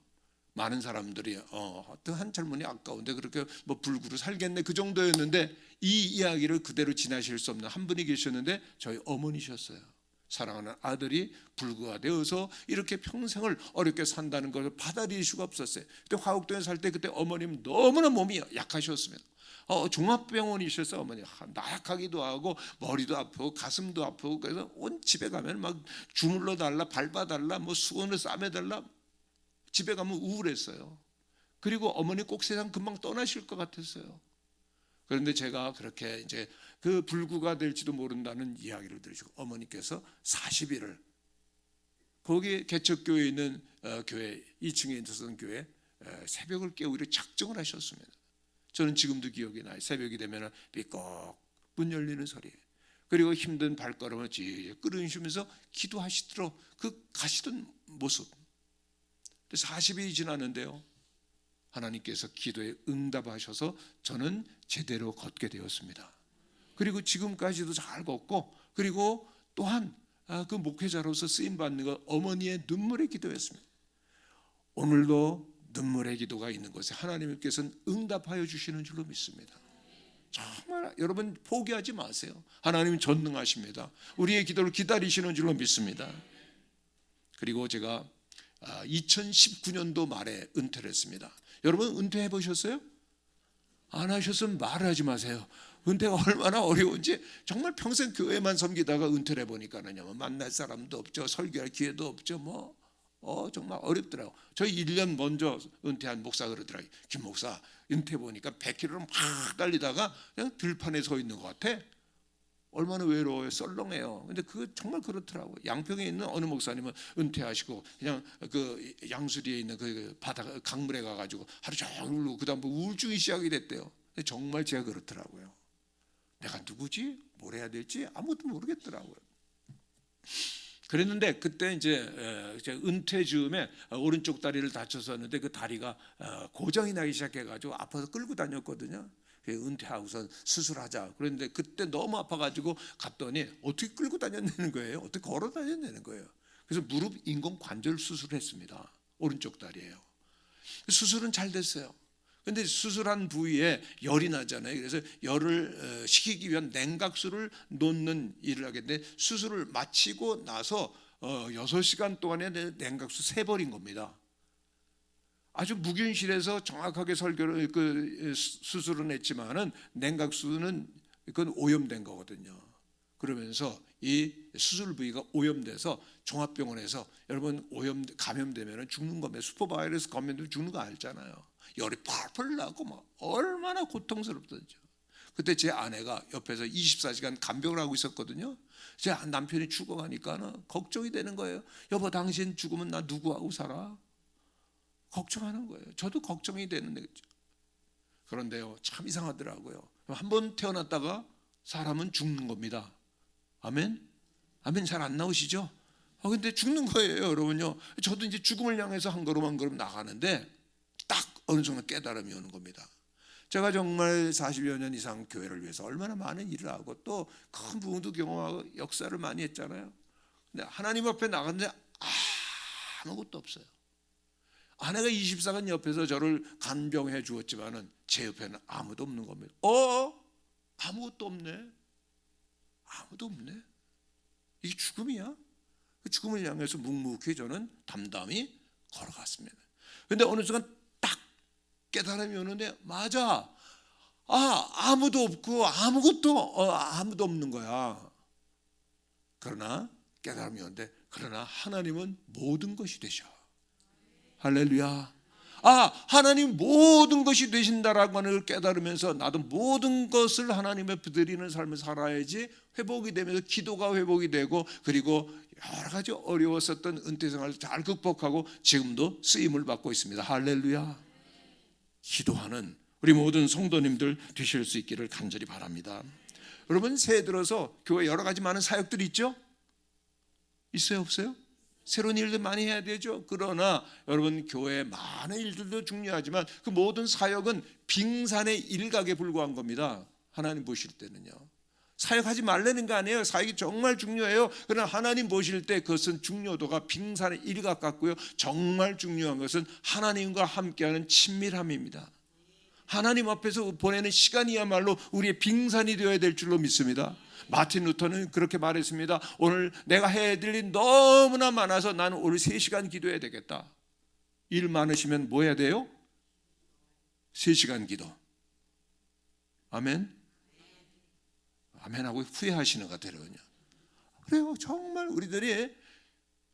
많은 사람들이 어떤 한 젊은이 아까운데 그렇게 뭐 불구로 살겠네 그 정도였는데, 이 이야기를 그대로 지나실 수 없는 한 분이 계셨는데 저희 어머니셨어요. 사랑하는 아들이 불구가 되어서 이렇게 평생을 어렵게 산다는 것을 받아들일 수가 없었어요. 그때 화곡동에 살 때 그때 어머님 너무나 몸이 약하셨습니다. 종합병원이셔서 어머니 나약하기도 하고 머리도 아프고 가슴도 아프고, 그래서 온 집에 가면 막 주물러 달라, 밟아 달라, 뭐 수건을 싸매 달라. 집에 가면 우울했어요. 그리고 어머니 꼭 세상 금방 떠나실 것 같았어요. 그런데 제가 그렇게 이제 그 불구가 될지도 모른다는 이야기를 들으시고 어머니께서 40일을 거기 개척교회에 있는 교회 2층에 있었던 교회 새벽을 깨우기로 작정을 하셨습니다. 저는 지금도 기억이 나요. 새벽이 되면 삐걱 문 열리는 소리, 그리고 힘든 발걸음을 끌으시면서 기도하시도록 그 가시던 모습. 40일이 지났는데요, 하나님께서 기도에 응답하셔서 저는 제대로 걷게 되었습니다. 그리고 지금까지도 잘 걷고, 그리고 또한 그 목회자로서 쓰임받는 것, 어머니의 눈물의 기도였습니다. 오늘도 눈물의 기도가 있는 것에 하나님께서는 응답하여 주시는 줄로 믿습니다. 정말 여러분 포기하지 마세요. 하나님은 전능하십니다. 우리의 기도를 기다리시는 줄로 믿습니다. 그리고 제가 2019년도 말에 은퇴를 했습니다. 여러분 은퇴해 보셨어요? 안 하셨으면 말하지 마세요. 은퇴가 얼마나 어려운지. 정말 평생 교회만 섬기다가 은퇴를 해보니까는요, 만날 사람도 없죠, 설교할 기회도 없죠. 정말 어렵더라고요. 저희 1년 먼저 은퇴한 목사가 그러더라고요. 김 목사 은퇴 보니까 100km를 막 달리다가 그냥 들판에 서 있는 것 같아. 얼마나 외로워요. 썰렁해요. 근데 그 정말 그렇더라고요. 양평에 있는 어느 목사님은 은퇴하시고 그냥 그 양수리에 있는 그 바다 강물에 가가지고 하루 종일 울고 그다음 우울증이 시작이 됐대요. 근데 정말 제가 그렇더라고요. 내가 누구지? 뭘 해야 될지 아무것도 모르겠더라고요. 그랬는데 그때 이제 은퇴 즈음에 오른쪽 다리를 다쳤었는데 그 다리가 고장이 나기 시작해가지고 아파서 끌고 다녔거든요. 은퇴하고서 수술하자. 그런데 그때 너무 아파가지고 갔더니 어떻게 끌고 다녔다는 거예요? 어떻게 걸어 다녔다는 거예요? 그래서 무릎 인공 관절 수술했습니다. 오른쪽 다리예요. 수술은 잘 됐어요. 근데 수술한 부위에 열이 나잖아요. 그래서 열을 식히기 위한 냉각수를 놓는 일을 하겠는데 수술을 마치고 나서 6시간 동안에 냉각수 세버린 겁니다. 아주 묵윤실에서 정확하게 설교를 수술은 했지만은 냉각수는 그건 오염된 거거든요. 그러면서 이 수술 부위가 오염돼서 종합병원에서 여러분 감염되면 죽는 겁니다. 슈퍼바이러스 감염되면 죽는 거 알잖아요. 열이 펄펄 나고 막 얼마나 고통스럽던지. 그때 제 아내가 옆에서 24시간 간병을 하고 있었거든요. 제 남편이 죽어가니까는 걱정이 되는 거예요. 여보, 당신 죽으면 나 누구하고 살아? 걱정하는 거예요. 저도 걱정이 되는 거죠. 그런데요, 참 이상하더라고요. 한 번 태어났다가 사람은 죽는 겁니다. 아멘? 아멘 잘 안 나오시죠? 근데 죽는 거예요, 여러분요. 저도 이제 죽음을 향해서 한 걸음 한 걸음 나가는데 딱 어느 순간 깨달음이 오는 겁니다. 제가 정말 40여 년 이상 교회를 위해서 얼마나 많은 일을 하고 또 큰 부흥도 경험하고 역사를 많이 했잖아요. 근데 하나님 앞에 나갔는데 아무것도 없어요. 아내가 24년 옆에서 저를 간병해 주었지만은 제 옆에는 아무도 없는 겁니다. 아무것도 없네. 아무도 없네. 이게 죽음이야? 그 죽음을 향해서 묵묵히 저는 담담히 걸어갔습니다. 그런데 어느 순간 딱 깨달음이 오는데 맞아. 아무도 없고 아무도 없는 거야. 그러나 깨달음이 오는데 그러나 하나님은 모든 것이 되셔. 할렐루야. 하나님 모든 것이 되신다라고 하는 걸 깨달으면서 나도 모든 것을 하나님의 드리는 삶을 살아야지 회복이 되면서 기도가 회복이 되고 그리고 여러 가지 어려웠었던 은퇴 생활을 잘 극복하고 지금도 쓰임을 받고 있습니다. 할렐루야. 기도하는 우리 모든 성도님들 되실 수 있기를 간절히 바랍니다. 여러분, 새해 들어서 교회 여러 가지 많은 사역들이 있죠? 있어요, 없어요? 새로운 일들 많이 해야 되죠. 그러나 여러분, 교회의 많은 일들도 중요하지만 그 모든 사역은 빙산의 일각에 불과한 겁니다. 하나님 보실 때는요. 사역하지 말라는 거 아니에요. 사역이 정말 중요해요. 그러나 하나님 보실 때 그것은 중요도가 빙산의 일각 같고요. 정말 중요한 것은 하나님과 함께하는 친밀함입니다. 하나님 앞에서 보내는 시간이야말로 우리의 빙산이 되어야 될 줄로 믿습니다. 마틴 루터는 그렇게 말했습니다. 오늘 내가 해야 될 일 너무나 많아서 나는 오늘 3시간 기도해야 되겠다. 일 많으시면 뭐 해야 돼요? 3시간 기도. 아멘. 아멘하고 후회하시는 것 같아요. 그래요. 정말 우리들이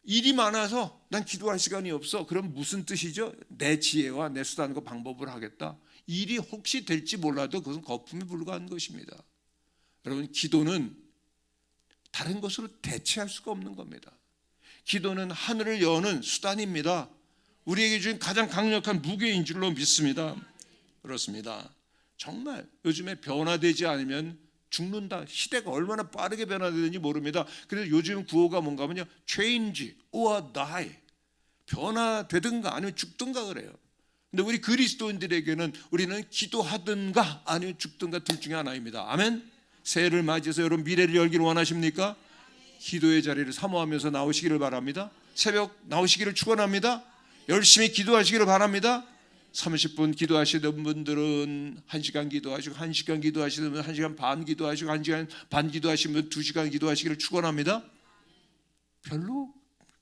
일이 많아서 난 기도할 시간이 없어. 그럼 무슨 뜻이죠? 내 지혜와 내 수단과 방법을 하겠다. 일이 혹시 될지 몰라도 그것은 거품에 불과한 것입니다. 여러분, 기도는 다른 것으로 대체할 수가 없는 겁니다. 기도는 하늘을 여는 수단입니다. 우리에게 주신 가장 강력한 무기인 줄로 믿습니다. 그렇습니다. 정말 요즘에 변화되지 않으면 죽는다. 시대가 얼마나 빠르게 변화되는지 모릅니다. 그래서 요즘 구호가 뭔가 하면요, change or die. 변화되든가 아니면 죽든가 그래요. 근데 우리 그리스도인들에게는 우리는 기도하든가 아니면 죽든가 둘 중에 하나입니다. 아멘. 새해를 맞이해서 여러분 미래를 열기를 원하십니까? 기도의 자리를 사모하면서 나오시기를 바랍니다. 새벽 나오시기를 축원합니다. 열심히 기도하시기를 바랍니다. 30분 기도하시던 분들은 1시간 기도하시고 1시간 기도하시는 분은 1시간 반 기도하시고 1시간 반 기도하시는 분은 2시간 기도하시기를 축원합니다. 별로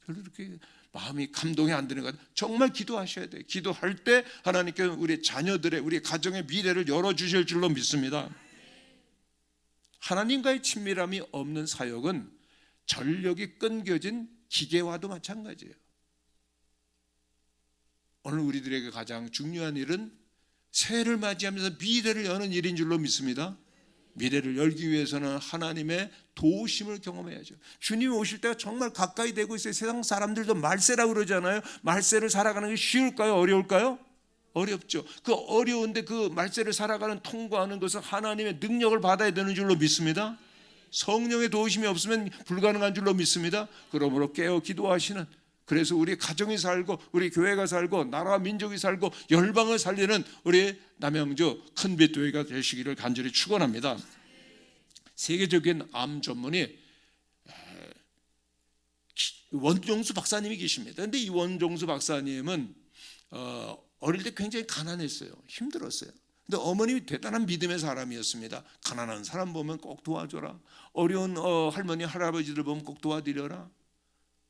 이렇게 마음이 감동이 안 되는 것 같아요. 정말 기도하셔야 돼요. 기도할 때 하나님께 우리 자녀들의 우리 가정의 미래를 열어주실 줄로 믿습니다. 하나님과의 친밀함이 없는 사역은 전력이 끊겨진 기계와도 마찬가지예요. 오늘 우리들에게 가장 중요한 일은 새해를 맞이하면서 미래를 여는 일인 줄로 믿습니다. 미래를 열기 위해서는 하나님의 도우심을 경험해야죠. 주님이 오실 때가 정말 가까이 되고 있어요. 세상 사람들도 말세라고 그러잖아요. 말세를 살아가는 게 쉬울까요? 어려울까요? 어렵죠. 그 어려운데 그 말세를 살아가는 통과하는 것은 하나님의 능력을 받아야 되는 줄로 믿습니다. 성령의 도우심이 없으면 불가능한 줄로 믿습니다. 그러므로 깨어 기도하시는, 그래서 우리 가정이 살고 우리 교회가 살고 나라 민족이 살고 열방을 살리는 우리 남양주 큰빛교회가 되시기를 간절히 축원합니다. 세계적인 암 전문의 원종수 박사님이 계십니다. 그런데 이 원종수 박사님은 어릴 때 굉장히 가난했어요. 힘들었어요. 근데 어머님이 대단한 믿음의 사람이었습니다. 가난한 사람 보면 꼭 도와줘라. 어려운 할머니 할아버지들 보면 꼭 도와드려라.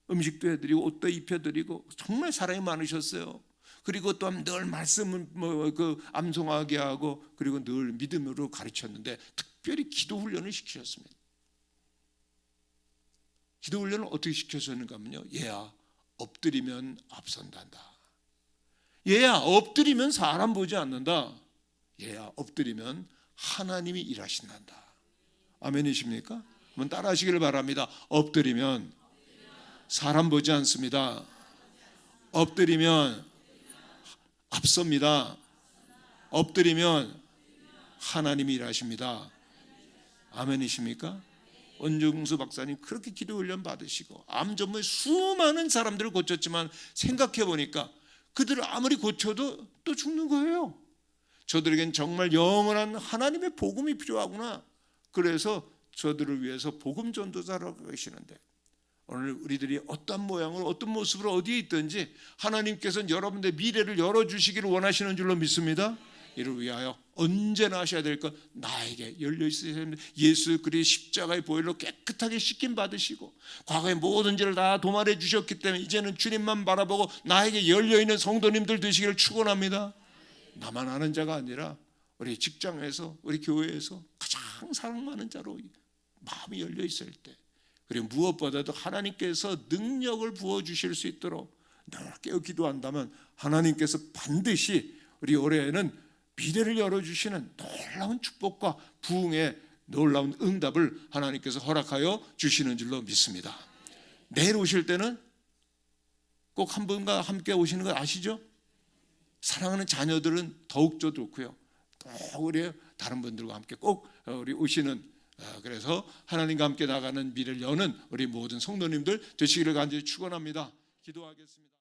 음식도 해드리고 옷도 입혀드리고 정말 사랑이 많으셨어요. 그리고 또한 늘 말씀을 암송하게 하고 그리고 늘 믿음으로 가르쳤는데 특별히 기도 훈련을 시키셨습니다. 기도 훈련을 어떻게 시켰었는가 하면요, 얘야 엎드리면 앞선단다. 얘야 엎드리면 사람 보지 않는다. 얘야 엎드리면 하나님이 일하신단다. 아멘이십니까? 한번 따라 하시기를 바랍니다. 엎드리면 사람 보지 않습니다. 엎드리면 앞섭니다. 엎드리면 하나님이 일하십니다. 아멘이십니까? 원종수 박사님 그렇게 기도 훈련 받으시고 암 전문의 수많은 사람들을 고쳤지만 생각해 보니까 그들을 아무리 고쳐도 또 죽는 거예요. 저들에겐 정말 영원한 하나님의 복음이 필요하구나. 그래서 저들을 위해서 복음 전도자라고 계시는데, 오늘 우리들이 어떤 모양으로 어떤 모습으로 어디에 있든지 하나님께서는 여러분들의 미래를 열어주시기를 원하시는 줄로 믿습니다. 이를 위하여 언제나 하셔야 될 것, 나에게 열려 있어야 됩니다. 예수 그리스도의 십자가의 보혈로 깨끗하게 씻김 받으시고 과거의 모든 죄를 다 도말해 주셨기 때문에 이제는 주님만 바라보고 나에게 열려 있는 성도님들 되시기를 축원합니다. 나만 아는 자가 아니라 우리 직장에서 우리 교회에서 가장 사랑 많은 자로 마음이 열려 있을 때, 그리고 무엇보다도 하나님께서 능력을 부어주실 수 있도록 늘 깨어 기도한다면 하나님께서 반드시 우리 올해에는 미래를 열어주시는 놀라운 축복과 부흥의 놀라운 응답을 하나님께서 허락하여 주시는 줄로 믿습니다. 내일 오실 때는 꼭 한 분과 함께 오시는 거 아시죠? 사랑하는 자녀들은 더욱더 좋고요. 또 우리 다른 분들과 함께 꼭 우리 오시는, 그래서 하나님과 함께 나가는 미래를 여는 우리 모든 성도님들 되시기를 간절히 축원합니다. 기도하겠습니다.